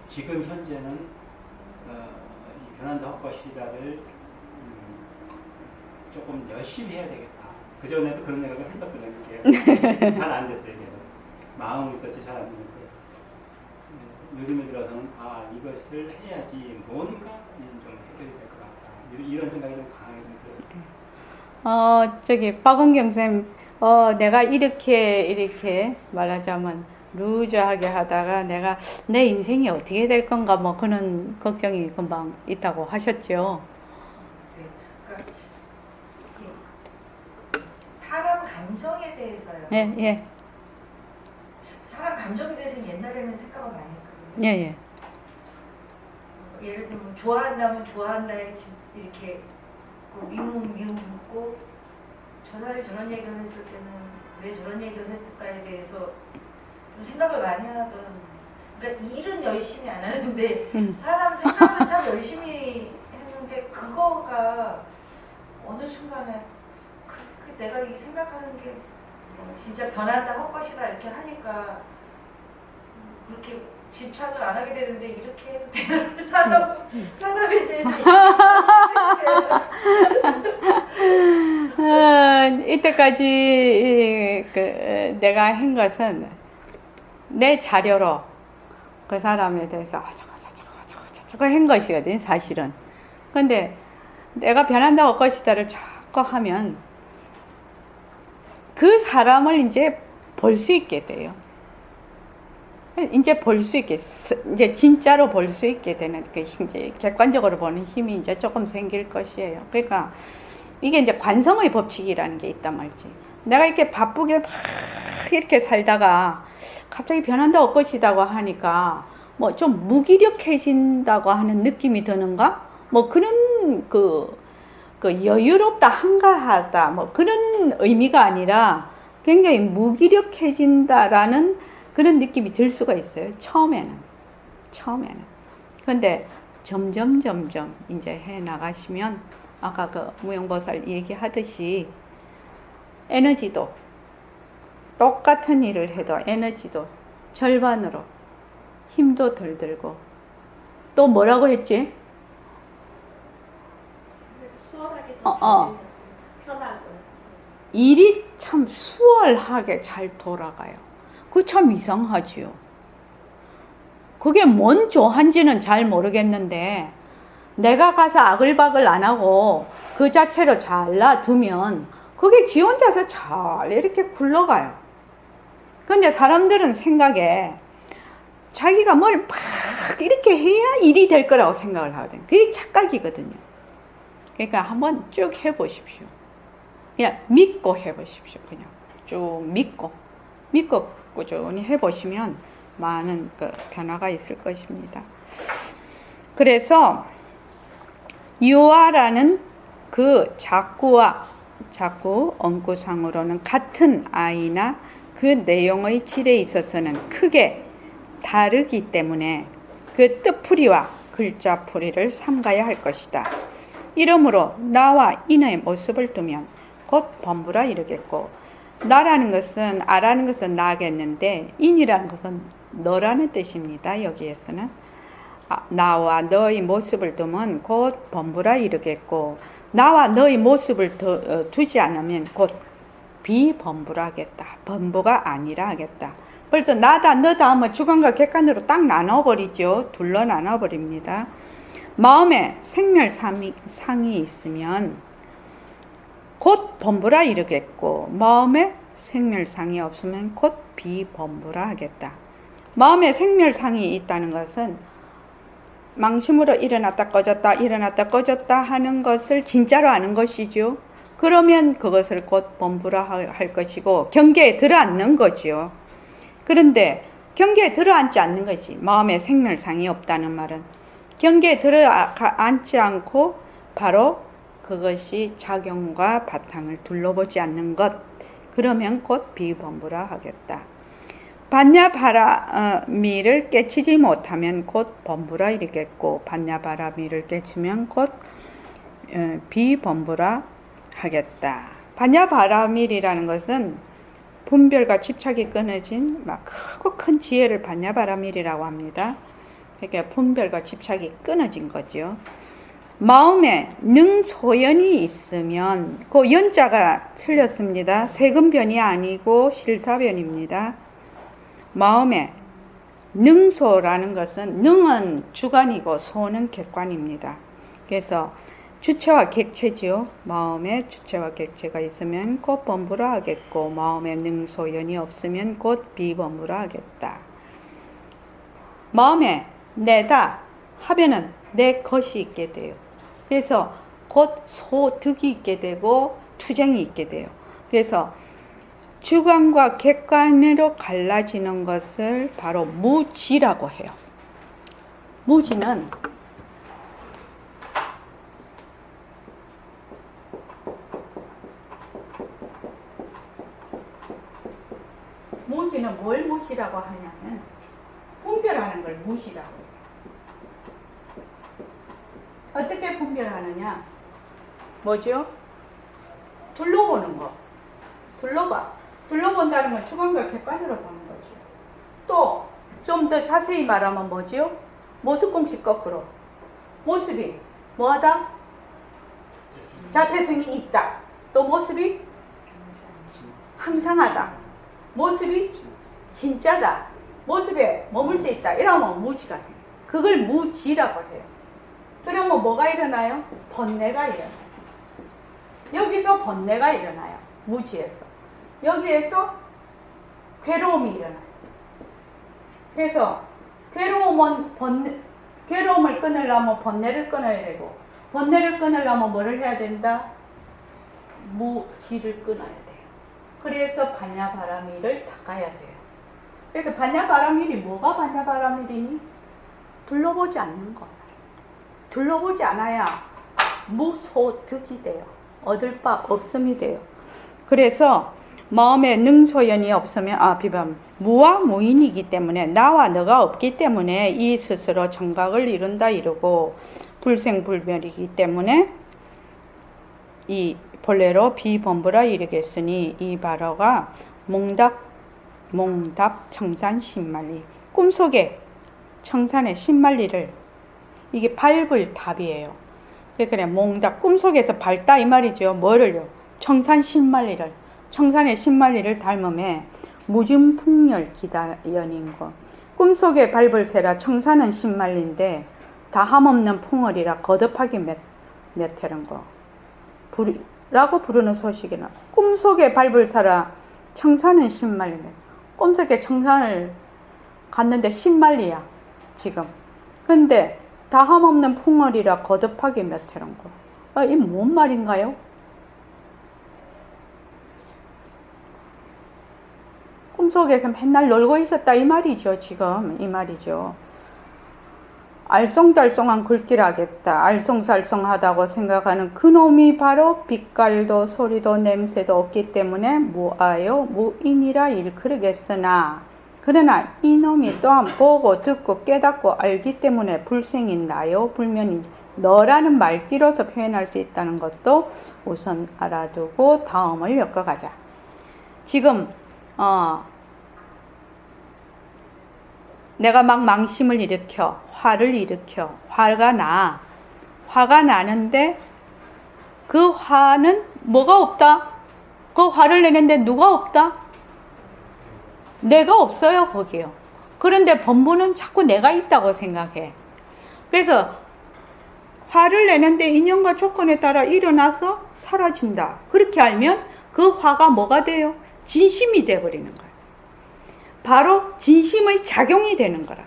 지금 현재는 이 변한다 할 것이다를 조금 열심히 해야 되겠다. 그 전에도 그런 생각을 했었거든요. 잘 안 됐어요. 계속. 마음은 있었지 잘 안 됐는데 요즘에 들어서는 이것을 해야지 뭔가 좀 해결이 될 것 같다. 이런 생각이 좀 강하게 좀 들었어요. 박은경 쌤, 내가 이렇게 말하자면 루즈하게 하다가 내가 내 인생이 어떻게 될 건가 뭐 그런 걱정이 금방 있다고 하셨죠. 네. 그러니까 사람 감정에 대해서요. 예. 사람 감정에 대해서는 옛날에는 생각을 많이 했거든요. 예. 예를 들면 좋아한다면 좋아한다에 이렇게 미움 묻고 저 사람이 저런 얘기를 했을 때는 왜 저런 얘기를 했을까에 대해서 좀 생각을 많이 하던. 그러니까 일은 열심히 안 하는데 사람 생각은 참 열심히 했는데 그거가 어느 순간에 내가 이 생각하는 게 진짜 변한다 할 것이다 이렇게 하니까 그렇게 집착을 안 하게 되는데 이렇게 해도 되는 사람에 대해서 이때까지 내가 한 것은 내 자료로 그 사람에 대해서 저거 한 것이거든 사실은. 근데 내가 변한다고 것이다를 자꾸 하면 그 사람을 이제 볼 수 있게 돼요. 이제 볼 수 있게, 이제 진짜로 볼 수 있게 되는 그 이제 객관적으로 보는 힘이 이제 조금 생길 것이에요. 그러니까 이게 이제 관성의 법칙이라는 게 있단 말이지. 내가 이렇게 바쁘게 막 이렇게 살다가 갑자기 변한다고 것이다고 하니까 뭐 좀 무기력해진다고 하는 느낌이 드는가? 뭐 그런 그 여유롭다, 한가하다, 뭐 그런 의미가 아니라 굉장히 무기력해진다라는 그런 느낌이 들 수가 있어요. 처음에는. 근데 점점 이제 해 나가시면 아까 그 무용보살 얘기하듯이 에너지도 똑같은 일을 해도 에너지도 절반으로 힘도 덜 들고 또 뭐라고 했지? 수월하게 어, 더 편하고. 일이 참 수월하게 잘 돌아가요. 그거 참 이상하지요. 그게 뭔 조한지는 잘 모르겠는데 내가 가서 아글바글 안 하고 그 자체로 잘 놔두면 그게 지 혼자서 잘 이렇게 굴러가요. 근데 사람들은 생각에 자기가 뭘 막 이렇게 해야 일이 될 거라고 생각을 하거든요. 그게 착각이거든요. 그러니까 한번 쭉 해보십시오. 그냥 믿고 해보십시오. 그냥 쭉 믿고 꾸준히 해보시면 많은 그 변화가 있을 것입니다. 그래서 유아라는 그 자꾸 언구상으로는 같은 아이나 그 내용의 질에 있어서는 크게 다르기 때문에 그 뜻풀이와 글자풀이를 삼가야 할 것이다. 이러므로 나와 인의 모습을 두면 곧 범부라 이르겠고, 나라는 것은 아라는 것은 나겠는데 인이라는 것은 너라는 뜻입니다. 여기에서는 나와 너의 모습을 두면 곧 범부라 이르겠고, 나와 너의 모습을 두지 않으면 곧 비범부라 하겠다. 범부가 아니라 하겠다. 벌써 나다 너다 하면 주관과 객관으로 딱 나눠버리죠. 둘러 나눠버립니다. 마음에 생멸상이 있으면 곧 범부라 이르겠고, 마음에 생멸상이 없으면 곧 비범부라 하겠다. 마음에 생멸상이 있다는 것은 망심으로 일어났다 꺼졌다 하는 것을 진짜로 아는 것이죠. 그러면 그것을 곧 범부라 할 것이고 경계에 들어앉는 거죠. 그런데 경계에 들어앉지 않는 것이 마음에 생멸상이 없다는 말은 경계에 들어앉지 않고 바로 그것이 작용과 바탕을 둘러보지 않는 것, 그러면 곧 비범부라 하겠다. 반야바라미를 깨치지 못하면 곧 범부라 이르겠고, 반야바라미를 깨치면 곧 비범부라 하겠다. 반야바라밀이라는 것은 분별과 집착이 끊어진 막 크고 큰 지혜를 반야바라밀이라고 합니다. 그러니까 분별과 집착이 끊어진 거죠. 마음에 능소연이 있으면, 그 연자가 틀렸습니다. 세금변이 아니고 실사변입니다. 마음에 능소라는 것은 능은 주관이고 소는 객관입니다. 그래서 주체와 객체지요. 마음에 주체와 객체가 있으면 곧 범부라 하겠고, 마음에 능소연이 없으면 곧 비범부라 하겠다. 마음에 내다 하면은 내 것이 있게 돼요. 그래서 곧 소득이 있게 되고 투쟁이 있게 돼요. 그래서 주관과 객관으로 갈라지는 것을 바로 무지라고 해요. 무지는 뭘 무지라고 하냐면 분별하는 걸 무지라고 해요. 어떻게 분별하느냐? 뭐죠? 둘러보는 거. 둘러본다는 건 주관과 객관으로 보는 거죠. 또 좀 더 자세히 말하면 뭐죠? 모습 공식 거꾸로. 모습이 뭐하다? 자체성이 있다. 또 모습이 항상하다. 모습이 진짜다. 모습에 머물 수 있다. 이러면 무지가 생겨요. 그걸 무지라고 해요. 그러면 뭐가 일어나요? 번뇌가 일어나요. 여기서 번뇌가 일어나요. 무지에서. 여기에서 괴로움이 일어나요. 그래서 괴로움을 끊으려면 번뇌를 끊어야 되고, 번뇌를 끊으려면 뭐를 해야 된다? 무지를 끊어야 돼요. 그래서 반야바라밀을 닦아야 돼요. 그래서 반야바라밀이 뭐가 반야바라밀이니? 둘러보지 않는 거. 둘러보지 않아야 무소득이 돼요. 얻을 바 없음이 돼요. 그래서 마음에 능소연이 없으면 비반 무와 무인이기 때문에 나와 너가 없기 때문에 이 스스로 정각을 이룬다 이루고 불생불멸이기 때문에 이 본래로 비범부라 이르겠으니 이 바로가 몽답 청산 신만리 꿈속에 청산의 신만리를 이게 밟을 답이에요. 그래 몽답 꿈속에서 밟다 이 말이죠. 뭐를요? 청산 신만리를 청산의 신만리를 닮음에 무증풍열 기다연인 거 꿈속에 밟을 새라 청산은 신만리인데 다함없는 풍월이라 거듭하게 몇 해는 거 라고 부르는 소식이나 꿈속에 밟을 새라 청산은 신만리네. 꿈속에 청산을 갔는데 신만리야 지금. 근데 다함없는 풍월이라 거듭하게 몇 해는 거. 이 뭔 말인가요? 꿈속에서 맨날 놀고 있었다 이 말이죠. 지금 이 말이죠. 알쏭달쏭한 글귀를 하겠다. 알쏭달쏭하다고 생각하는 그놈이 바로 빛깔도 소리도 냄새도 없기 때문에 무아요 무인이라 일컬으겠으나 그러나 이놈이 또한 보고 듣고 깨닫고 알기 때문에 불생인 나요 불면인 너라는 말귀로서 표현할 수 있다는 것도 우선 알아두고 다음을 엮어가자. 지금 내가 막 망심을 일으켜 화를 일으켜 화가 나는데 그 화는 뭐가 없다? 그 화를 내는데 누가 없다? 내가 없어요 거기요. 그런데 범부는 자꾸 내가 있다고 생각해. 그래서 화를 내는데 인연과 조건에 따라 일어나서 사라진다. 그렇게 알면 그 화가 뭐가 돼요? 진심이 돼버리는 거예요. 바로 진심의 작용이 되는 거라.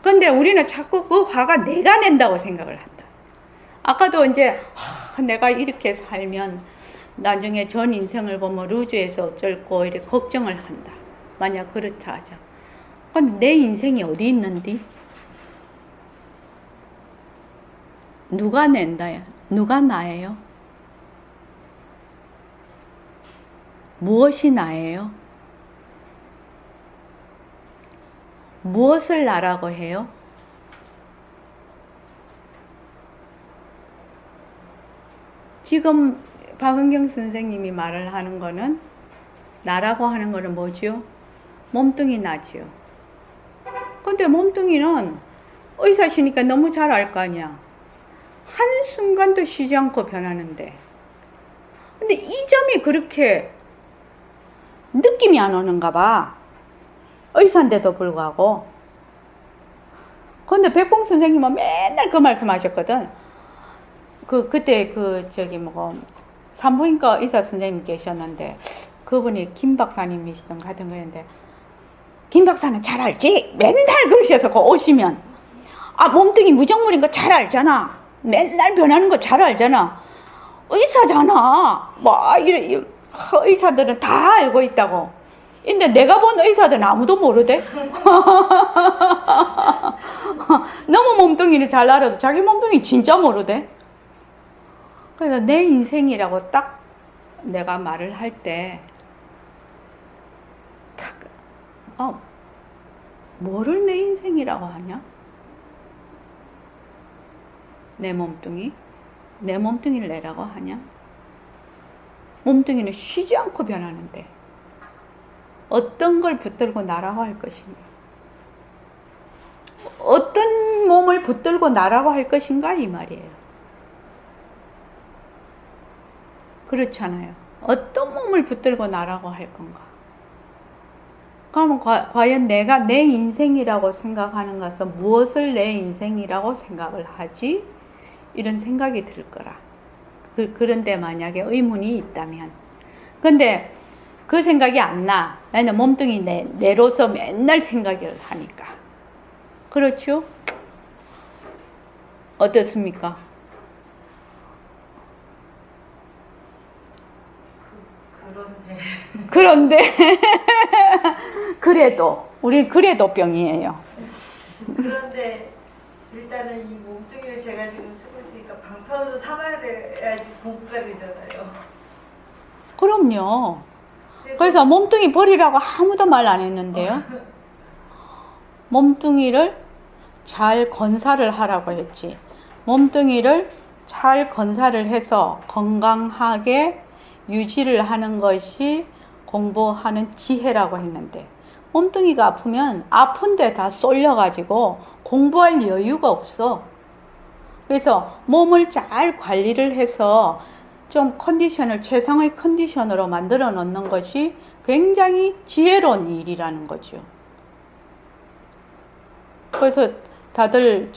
그런데 우리는 자꾸 그 화가 내가 낸다고 생각을 한다. 아까도 이제 내가 이렇게 살면 나중에 전 인생을 보면 루즈해서 어쩔고 이렇게 걱정을 한다. 만약 그렇다 하자. 근데 내 인생이 어디 있는디? 누가 낸다야? 누가 나예요? 무엇이 나예요? 무엇을 나라고 해요? 지금 박은경 선생님이 말을 하는 거는 나라고 하는 거는 뭐지요? 몸뚱이 나지요. 근데 몸뚱이는 의사시니까 너무 잘 알 거 아니야. 한순간도 쉬지 않고 변하는데. 근데 이 점이 그렇게 느낌이 안 오는가 봐. 의사인데도 불구하고. 근데 백봉 선생님은 맨날 그 말씀 하셨거든. 그때 산부인과 의사 선생님 계셨는데, 그분이 김 박사님이시던 하여튼 그랬는데, 김 박사는 잘 알지? 맨날 그러셔서 오시면, 몸뚱이 무정물인 거 잘 알잖아. 맨날 변하는 거 잘 알잖아. 의사잖아. 의사들은 다 알고 있다고. 근데 내가 본 의사들은 아무도 모르대. 너무 몸뚱이를 잘 알아도 자기 몸뚱이 진짜 모르대. 그래서 내 인생이라고 딱 내가 말을 할 때, 뭐를 내 인생이라고 하냐? 내 몸뚱이? 내 몸뚱이를 내라고 하냐? 몸뚱이는 쉬지 않고 변하는데 어떤 걸 붙들고 나라고 할 것인가? 어떤 몸을 붙들고 나라고 할 것인가? 이 말이에요. 그렇잖아요. 어떤 몸을 붙들고 나라고 할 건가? 그러면 과연 내가 내 인생이라고 생각하는 것은 무엇을 내 인생이라고 생각을 하지? 이런 생각이 들 거라. 그런데 만약에 의문이 있다면. 근데 그 생각이 안 나. 왜냐면 몸뚱이 내로서 맨날 생각을 하니까. 그렇죠? 어떻습니까? 그런데 그런데 그래도 우리 그래도 병이에요. 그런데 일단은 이 몸뚱이를 제가 지금 쓰고 있으니까 방편으로 삼아야 돼야지 공부가 되잖아요. 그럼요. 그래서 몸뚱이 버리라고 아무도 말 안 했는데요. 몸뚱이를 잘 건사를 하라고 했지. 몸뚱이를 잘 건사를 해서 건강하게 유지를 하는 것이 공부하는 지혜라고 했는데, 몸뚱이가 아프면 아픈데 다 쏠려가지고 공부할 여유가 없어. 그래서 몸을 잘 관리를 해서 좀 컨디션을 최상의 컨디션으로 만들어 놓는 것이 굉장히 지혜로운 일이라는 거죠. 그래서 다들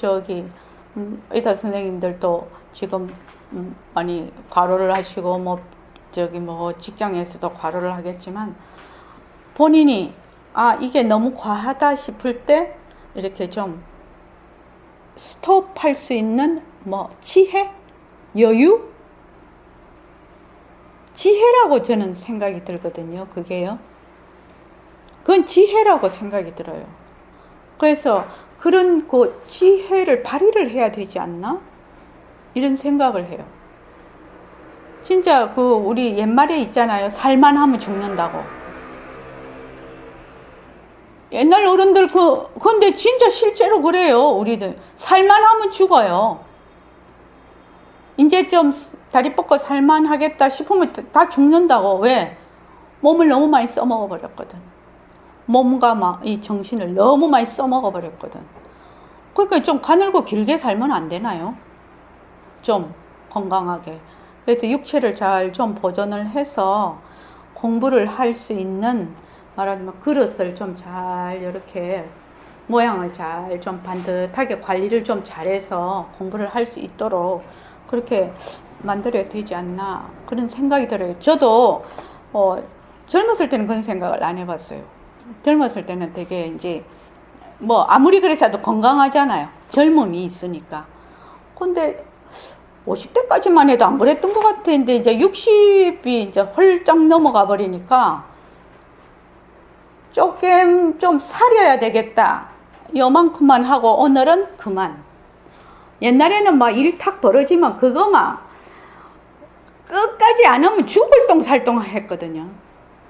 의사 선생님들도 지금 많이 과로를 하시고 뭐 직장에서도 과로를 하겠지만, 본인이 이게 너무 과하다 싶을 때 이렇게 좀 스톱할 수 있는 지혜, 여유, 지혜라고 저는 생각이 들거든요. 그게요. 그건 지혜라고 생각이 들어요. 그래서 그런 그 지혜를 발휘를 해야 되지 않나? 이런 생각을 해요. 진짜 우리 옛말에 있잖아요. 살만 하면 죽는다고. 옛날 어른들 근데 진짜 실제로 그래요. 우리들 살만 하면 죽어요. 이제 좀 다리 뻗고 살만 하겠다 싶으면 다 죽는다고. 왜? 몸을 너무 많이 써먹어 버렸거든. 몸과 이 정신을 너무 많이 써먹어 버렸거든. 그러니까 좀 가늘고 길게 살면 안 되나요? 좀 건강하게. 그래서 육체를 잘 좀 보존을 해서 공부를 할 수 있는, 말하자면 그릇을 좀 잘 이렇게 모양을 잘 좀 반듯하게 관리를 좀 잘해서 공부를 할 수 있도록 그렇게 만들어야 되지 않나, 그런 생각이 들어요. 저도 젊었을 때는 그런 생각을 안 해봤어요. 젊었을 때는 되게 이제 아무리 그래서도 건강하잖아요. 젊음이 있으니까. 근데 50대까지만 해도 안 그랬던 것 같은데 이제 60이 이제 훌쩍 넘어가 버리니까 조금 좀 사려야 되겠다. 요만큼만 하고 오늘은 그만. 옛날에는 일 탁 벌어지면 그거 끝까지 안 하면 죽을 똥살똥 했거든요.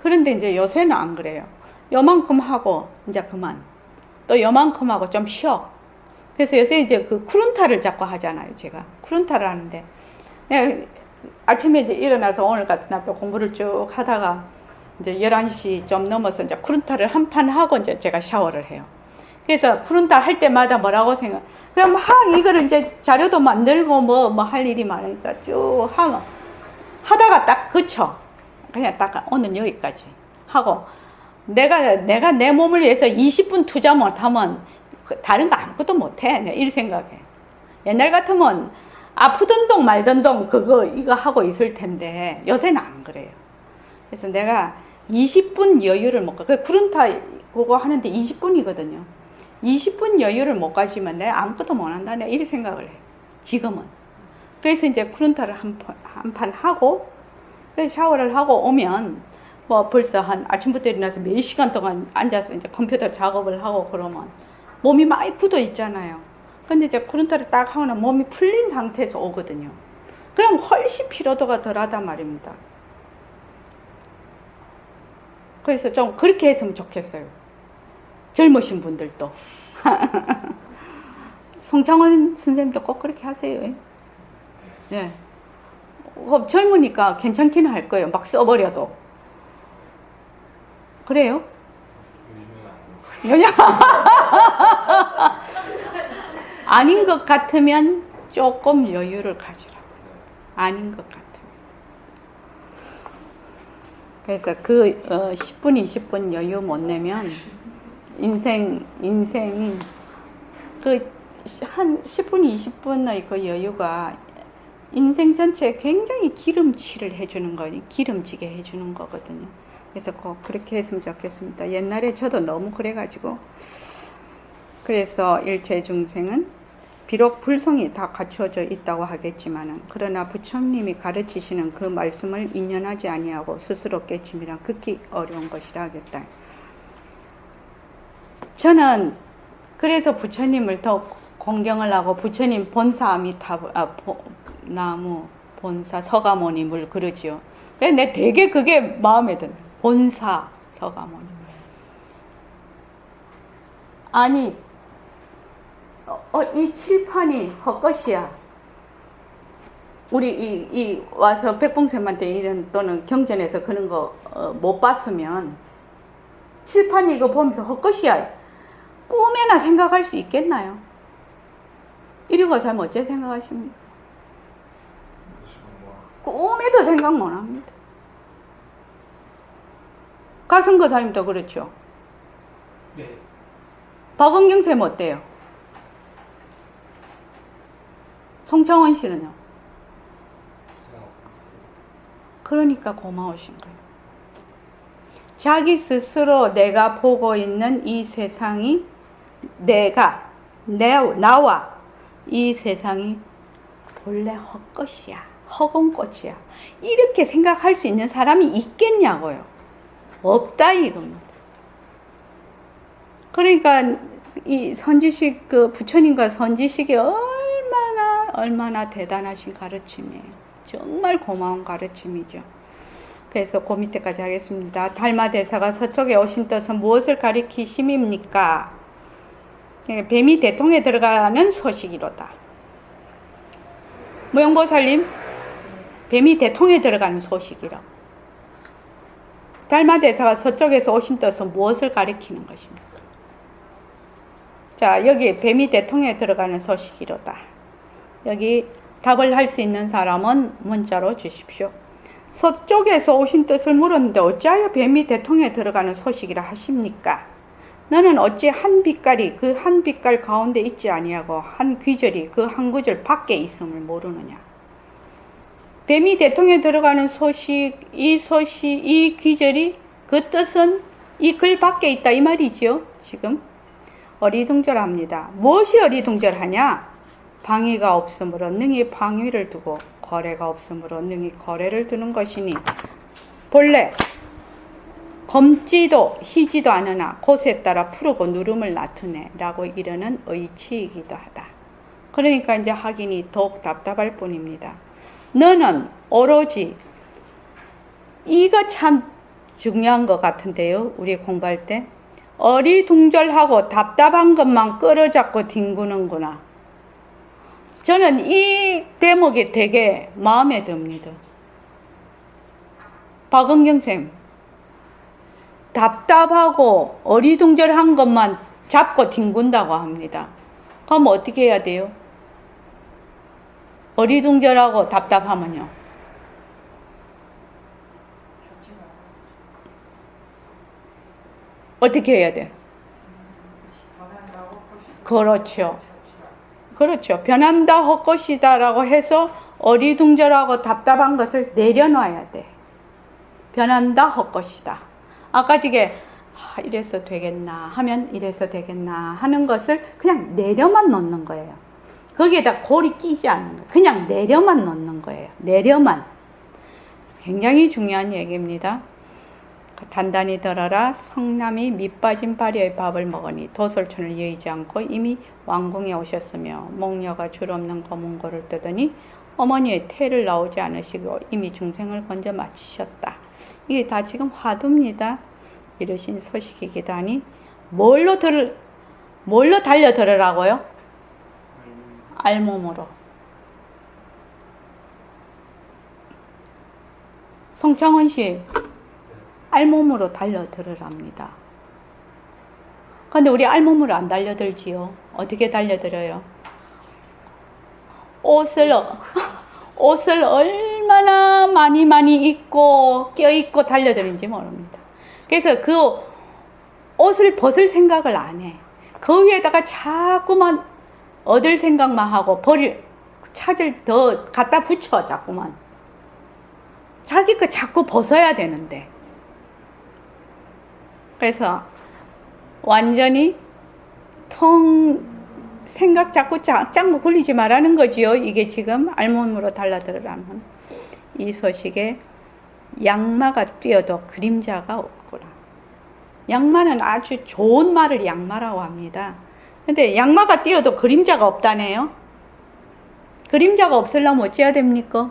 그런데 이제 요새는 안 그래요. 요만큼 하고 이제 그만. 또 요만큼 하고 좀 쉬어. 그래서 요새 이제 쿠른타를 자꾸 하잖아요. 제가 쿠른타를 하는데, 내가 아침에 이제 일어나서 오늘 같은 날 또 공부를 쭉 하다가 이제 11시 좀 넘어서 이제 쿠른타를 한 판 하고 이제 제가 샤워를 해요. 그래서 쿠른타 할 때마다 뭐라고 그럼 이거를 이제 자료도 만들고 할 일이 많으니까 쭉 하다가 딱 그쳐. 그냥 딱 오늘 여기까지 하고, 내가 내 몸을 위해서 20분 투자 못하면 다른 거 아무것도 못해. 내가 이렇게 생각해. 옛날 같으면 아프던 동 말던 동 이거 하고 있을 텐데 요새는 안 그래요. 그래서 내가 20분 여유를 못 그 쿠른타 그거 하는데 20분이거든요. 20분 여유를 못 가지면 내가 아무것도 못 한다. 내가 이렇게 생각을 해. 지금은. 그래서 이제 쿠른타를 한 판 하고, 그래서 샤워를 하고 오면 벌써 아침부터 일어나서 몇 시간 동안 앉아서 이제 컴퓨터 작업을 하고 그러면 몸이 많이 굳어 있잖아요. 근데 이제 쿠른타를 딱 하고 나면 몸이 풀린 상태에서 오거든요. 그럼 훨씬 피로도가 덜하단 말입니다. 그래서 좀 그렇게 했으면 좋겠어요. 젊으신 분들도. 송창원 선생님도 꼭 그렇게 하세요. 네. 젊으니까 괜찮기는 할 거예요. 막 써버려도. 그래요? 요즘에는 아닌 것 같으면 조금 여유를 가지라고. 아닌 것 같으면. 그래서 10분, 20분 여유 못 내면 인생 한 10분, 20분의 그 여유가 인생 전체에 굉장히 기름칠을 해주는 거니, 기름지게 해주는 거거든요. 그래서 꼭 그렇게 했으면 좋겠습니다. 옛날에 저도 너무 그래가지고, 그래서 일체 중생은 비록 불성이 다 갖춰져 있다고 하겠지만은 그러나 부처님이 가르치시는 그 말씀을 인연하지 아니하고 스스로 깨침이란 극히 어려운 것이라 하겠다. 저는 그래서 부처님을 더 공경을 하고 부처님 본사 나무 본사 서가모니물 그러지요. 내 되게 그게 마음에 드네. 본사 서가모니. 아니 이 칠판이 헛것이야. 우리 이 와서 백봉쌤한테 이런 또는 경전에서 그런 거 못 봤으면 칠판이 이거 보면서 헛것이야. 꿈에나 생각할 수 있겠나요? 이리 와서 어째 생각하십니까? 꿈에도 생각 못 합니다. 가승거사님도 그렇죠. 네. 박은경 쌤 어때요? 송창원 씨는요? 그러니까 고마우신 거예요. 자기 스스로 내가 보고 있는 이 세상이 나와 이 세상이 본래 헛것이야. 허공꽃이야. 이렇게 생각할 수 있는 사람이 있겠냐고요. 없다 이겁니다. 그러니까 이 선지식 그 부처님과 선지식이 얼마나 대단하신 가르침이에요. 정말 고마운 가르침이죠. 그래서 그 밑에까지 하겠습니다. 달마대사가 서쪽에 오신 뜻은 무엇을 가리키심입니까? 뱀이 대통에 들어가는 소식이로다. 무용보살님, 뱀이 대통에 들어가는 소식이라. 달마대사가 서쪽에서 오신 뜻은 무엇을 가리키는 것입니까? 자, 여기 뱀이 대통에 들어가는 소식이로다. 여기 답을 할 수 있는 사람은 문자로 주십시오. 서쪽에서 오신 뜻을 물었는데 어찌하여 뱀이 대통에 들어가는 소식이라 하십니까? 너는 어찌 한 빛깔이 그 한 빛깔 가운데 있지 아니하고 한 귀절이 그 한 구절 밖에 있음을 모르느냐? 뱀이 대통에 들어가는 이 귀절이 그 뜻은 이 글 밖에 있다 이 말이지요. 지금 어리둥절합니다. 무엇이 어리둥절하냐? 방위가 없으므로 능히 방위를 두고 거래가 없으므로 능히 거래를 두는 것이니 본래 검지도 희지도 않으나 곳에 따라 푸르고 누름을 나투네 라고 이르는 의치이기도 하다. 그러니까 이제 확인이 더욱 답답할 뿐입니다. 너는 오로지 이거 참 중요한 것 같은데요. 우리 공부할 때 어리둥절하고 답답한 것만 끌어잡고 뒹구는구나. 저는 이 대목이 되게 마음에 듭니다. 박은경쌤, 답답하고 어리둥절한 것만 잡고 뒹군다고 합니다. 그럼 어떻게 해야 돼요? 어리둥절하고 답답하면요? 어떻게 해야 돼요? 그렇죠. 그렇죠. 변한다 헛것이다 라고 해서 어리둥절하고 답답한 것을 내려놔야 돼. 변한다 헛것이다. 아까 지게 이래서 되겠나 하면 이래서 되겠나 하는 것을 그냥 내려만 놓는 거예요. 거기에다 골이 끼지 않는 거예요. 그냥 내려만 놓는 거예요. 내려만. 굉장히 중요한 얘기입니다. 단단히 들어라. 성남이 밑빠진 파리의 밥을 먹으니 도솔천을 여의지 않고 이미 왕궁에 오셨으며 목녀가 줄 없는 검은고를 뜨더니 어머니의 태를 나오지 않으시고 이미 중생을 건져 마치셨다. 이게 다 지금 화두입니다. 이러신 소식이기도 하니 뭘로 달려 들으라고요? 알몸으로. 송창원 씨, 알몸으로 달려들으랍니다. 근데 우리 알몸으로 안 달려들지요. 어떻게 달려들어요? 옷을 얼마나 많이 입고 껴입고 달려드는지 모릅니다. 그래서 그 옷을 벗을 생각을 안 해. 그 위에다가 자꾸만 얻을 생각만 하고 찾을 더 갖다 붙여 자꾸만. 자기 거 자꾸 벗어야 되는데. 그래서 완전히 생각 자꾸 짱구 굴리지 말라는 거지요. 이게 지금 알몸으로 달라들으라면 이 소식에 양마가 뛰어도 그림자가 없구나. 양마는 아주 좋은 말을 양마라고 합니다. 근데 양마가 뛰어도 그림자가 없다네요. 그림자가 없으려면 어찌해야 됩니까?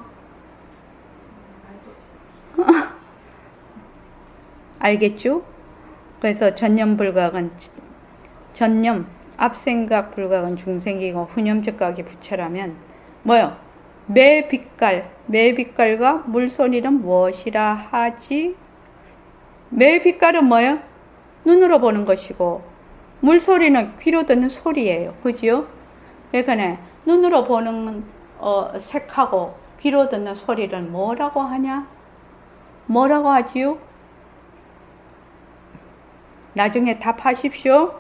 알겠죠? 그래서 전념불각은 전념, 앞생각 불각은 중생기고 후념적각이 부처라면 뭐요? 매빛깔과 물소리는 무엇이라 하지? 매빛깔은 뭐요? 눈으로 보는 것이고 물소리는 귀로 듣는 소리예요. 그지요? 그러니까 눈으로 보는 색하고 귀로 듣는 소리를 뭐라고 하냐? 뭐라고 하지요? 나중에 답하십시오.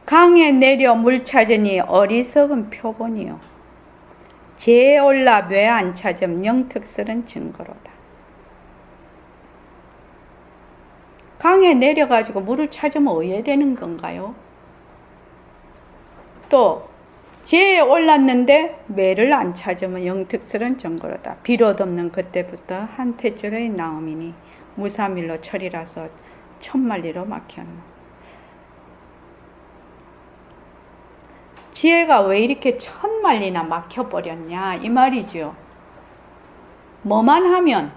강에 내려 물 찾으니 어리석은 표본이요. 재에 올라 뇌 안 찾음 영특설은 증거로다. 강에 내려가지고 물을 찾으면 어떻게 되는 건가요? 또 재에 올랐는데 매를 안 찾으면 영특설은 증거로다. 비롯 없는 그때부터 한태줄의 나옴이니 무사밀로 철이라서 천만리로 막혔노. 지혜가 왜 이렇게 천만리나 막혀버렸냐 이 말이죠. 뭐만 하면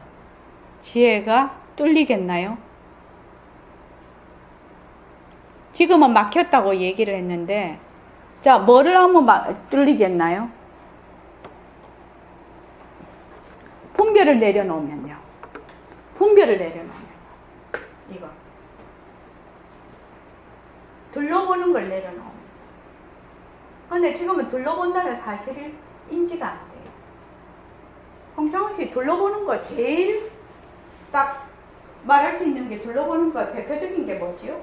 지혜가 뚫리겠나요? 지금은 막혔다고 얘기를 했는데 자 뭐를 하면 뚫리겠나요? 분별을 내려놓으면요. 분별을 내려놓으면 이거 둘러보는 걸 내려놓으면 근데 지금은 둘러본다는 사실을 인지가 안 돼요. 송창훈 씨 둘러보는 거 제일 딱 말할 수 있는 게 둘러보는 거 대표적인 게 뭐지요?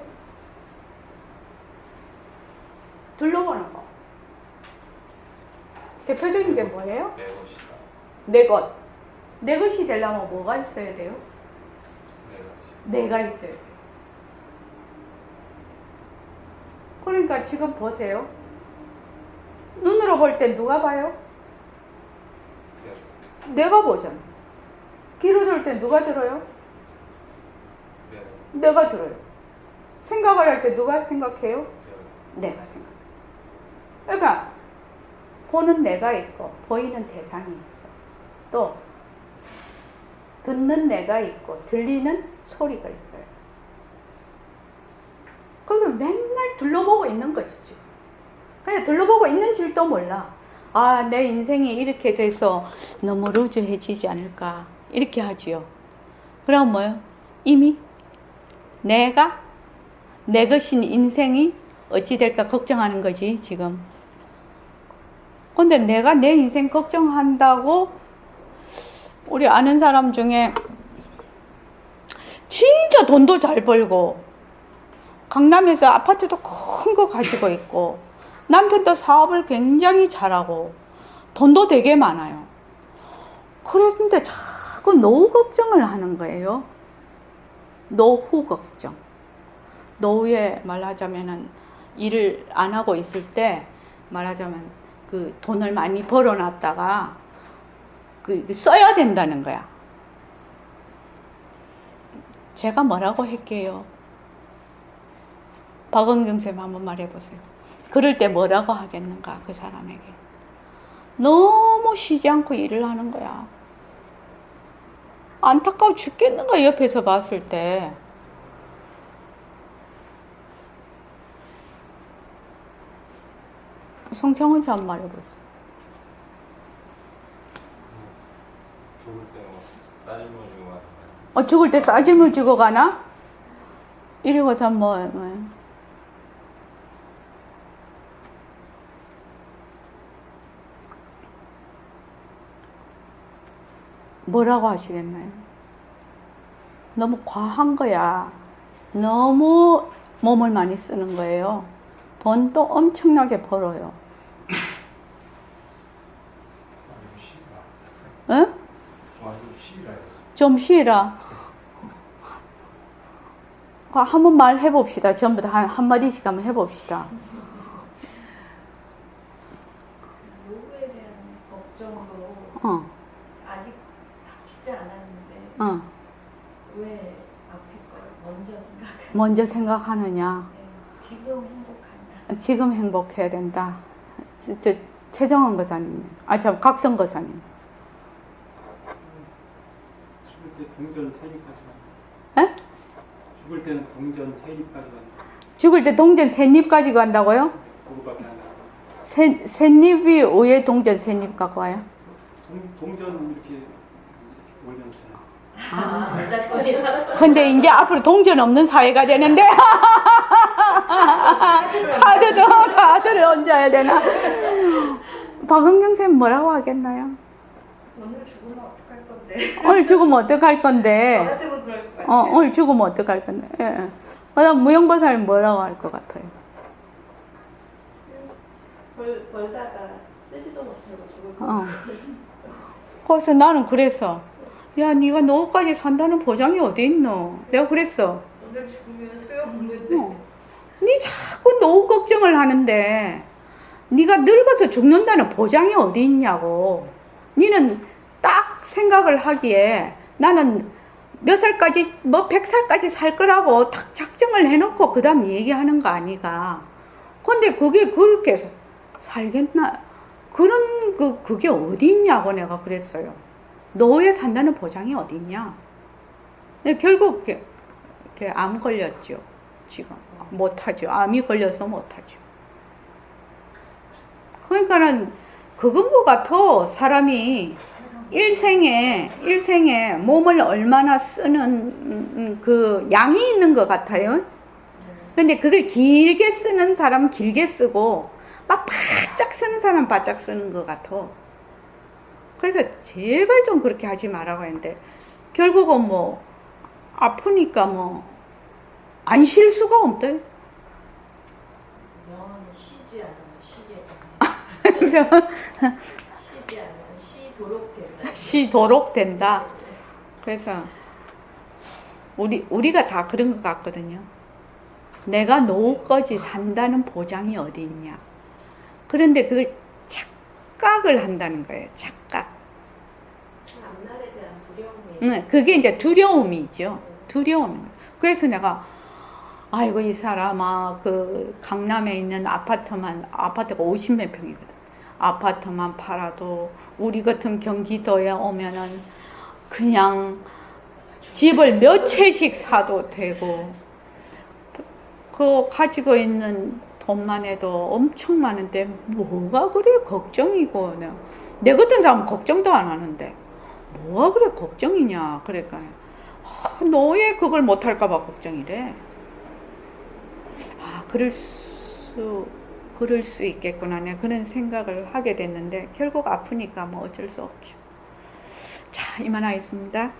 둘러보는 거. 대표적인 게 뭐예요? 내 것이다. 내 것. 내 것이 되려면 뭐가 있어야 돼요? 내가 있어야 돼요. 그러니까 지금 보세요. 눈으로 볼 때 누가 봐요? 내가 보잖아. 귀로 들을 때 누가 들어요? 내가 들어요. 생각을 할 때 누가 생각해요? 내가 생각해요. 그러니까 보는 내가 있고 보이는 대상이 있어. 또 듣는 내가 있고 들리는 소리가 있어요. 그러면 맨날 둘러보고 있는 거지 지금. 그냥 둘러보고 있는 줄도 몰라. 아, 내 인생이 이렇게 돼서 너무 루즈해지지 않을까 이렇게 하지요. 그럼 뭐요? 이미 내가 내 것인 인생이 어찌 될까 걱정하는 거지 지금. 근데 내가 내 인생 걱정한다고 우리 아는 사람 중에 진짜 돈도 잘 벌고 강남에서 아파트도 큰 거 가지고 있고 남편도 사업을 굉장히 잘하고 돈도 되게 많아요. 그런데 자꾸 노후 걱정을 하는 거예요. 노후 걱정. 노후에 말하자면은 일을 안 하고 있을 때 말하자면 그 돈을 많이 벌어놨다가 그 써야 된다는 거야. 제가 뭐라고 할게요? 박은경 쌤 한번 말해보세요. 그럴 때 뭐라고 하겠는가 그 사람에게. 너무 쉬지 않고 일을 하는 거야. 안타까워 죽겠는 거야 옆에서 봤을 때. 송창훈 씨 한번 말해보세요. 죽을 때 뭐 싸질문 주고 가는 죽을 때 싸짐을 주고 가나? 이러고서 뭐라고 하시겠나요? 너무 과한 거야. 너무 몸을 많이 쓰는 거예요. 돈도 엄청나게 벌어요. 응? 좀 쉬라. 한번 말해봅시다. 전부 다 한마디씩 한번 해봅시다. 어, 아직 닥치지 않았는데 어. 왜 앞에 걸 먼저 생각해? 먼저 생각하느냐. 지금 행복한다. 지금 행복해야 된다. 최정원 거사님, 각성 거사님. 죽을 때 동전 세입까지 에? 간다. 죽을 때는 동전 세입까지 간다. 죽을 때 동전 셋입 가지고 간다고요? 그거밖에 안 나와. 셋입이 왜 동전 셋입 갖고 와요? 동전 이렇게 올려놓잖아. 저작권이라. 근데 이제 앞으로 동전 없는 사회가 되는데 카드를 얹어야 되나? 박은경 쌤 뭐라고 하겠나요? 오늘 죽으면 어떡할 건데? 오늘 죽으면 어떡할 건데? 저한테는 그럴 것 같아요. 오늘 죽으면 어떡할 건데? 예. 그다음 무용보살 뭐라고 할 것 같아요? 벌다가 쓰지도 못하고 죽을 거. 그래서 나는 그랬어. 야, 네가 노후까지 산다는 보장이 어디 있노? 내가 그랬어. 오늘 죽으면 소용없는데. 네 자꾸 노후 걱정을 하는데 네가 늙어서 죽는다는 보장이 어디 있냐고. 네는 딱 생각을 하기에 나는 몇 살까지 100살까지 살 거라고 딱 작정을 해놓고 그 다음 얘기하는 거 아니가. 근데 그게 그렇게 살겠나? 그게 어디 있냐고 내가 그랬어요. 노후에 산다는 보장이 어디 있냐? 근데 결국 이렇게 암 걸렸죠. 지금 못하죠. 암이 걸려서 못하죠. 그러니까는 그건 것 같아. 사람이 일생에 몸을 얼마나 쓰는 그 양이 있는 것 같아요. 근데 그걸 길게 쓰는 사람 길게 쓰고 막 바짝 쓰는 사람 바짝 쓰는 것 같아. 그래서 제발 좀 그렇게 하지 말라고 했는데 결국은 뭐 아프니까 뭐 안 쉴 수가 없대. 영원히 쉬지 않으면 쉬지 않으면 쉬도록 된다. 쉬도록 된다. 그래서 우리가 다 그런 것 같거든요. 내가 노후까지 산다는 보장이 어디 있냐. 그런데 그걸 착각을 한다는 거예요. 착각. 앞날에 대한 두려움이. 그게 이제 두려움이죠. 두려움. 그래서 내가 아이고 이 사람아 그 강남에 있는 아파트가 50몇 평이거든. 아파트만 팔아도 우리 같은 경기도에 오면은 그냥 집을 몇 채씩 사도 되고 그 가지고 있는 돈만 해도 엄청 많은데 뭐가 그래 걱정이고 내 같은 사람은 걱정도 안 하는데 뭐가 그래 걱정이냐. 그러니까 노예 그걸 못할까 봐 걱정이래. 그럴 수 있겠구나. 내가 그런 생각을 하게 됐는데 결국 아프니까 뭐 어쩔 수 없죠. 자, 이만하겠습니다.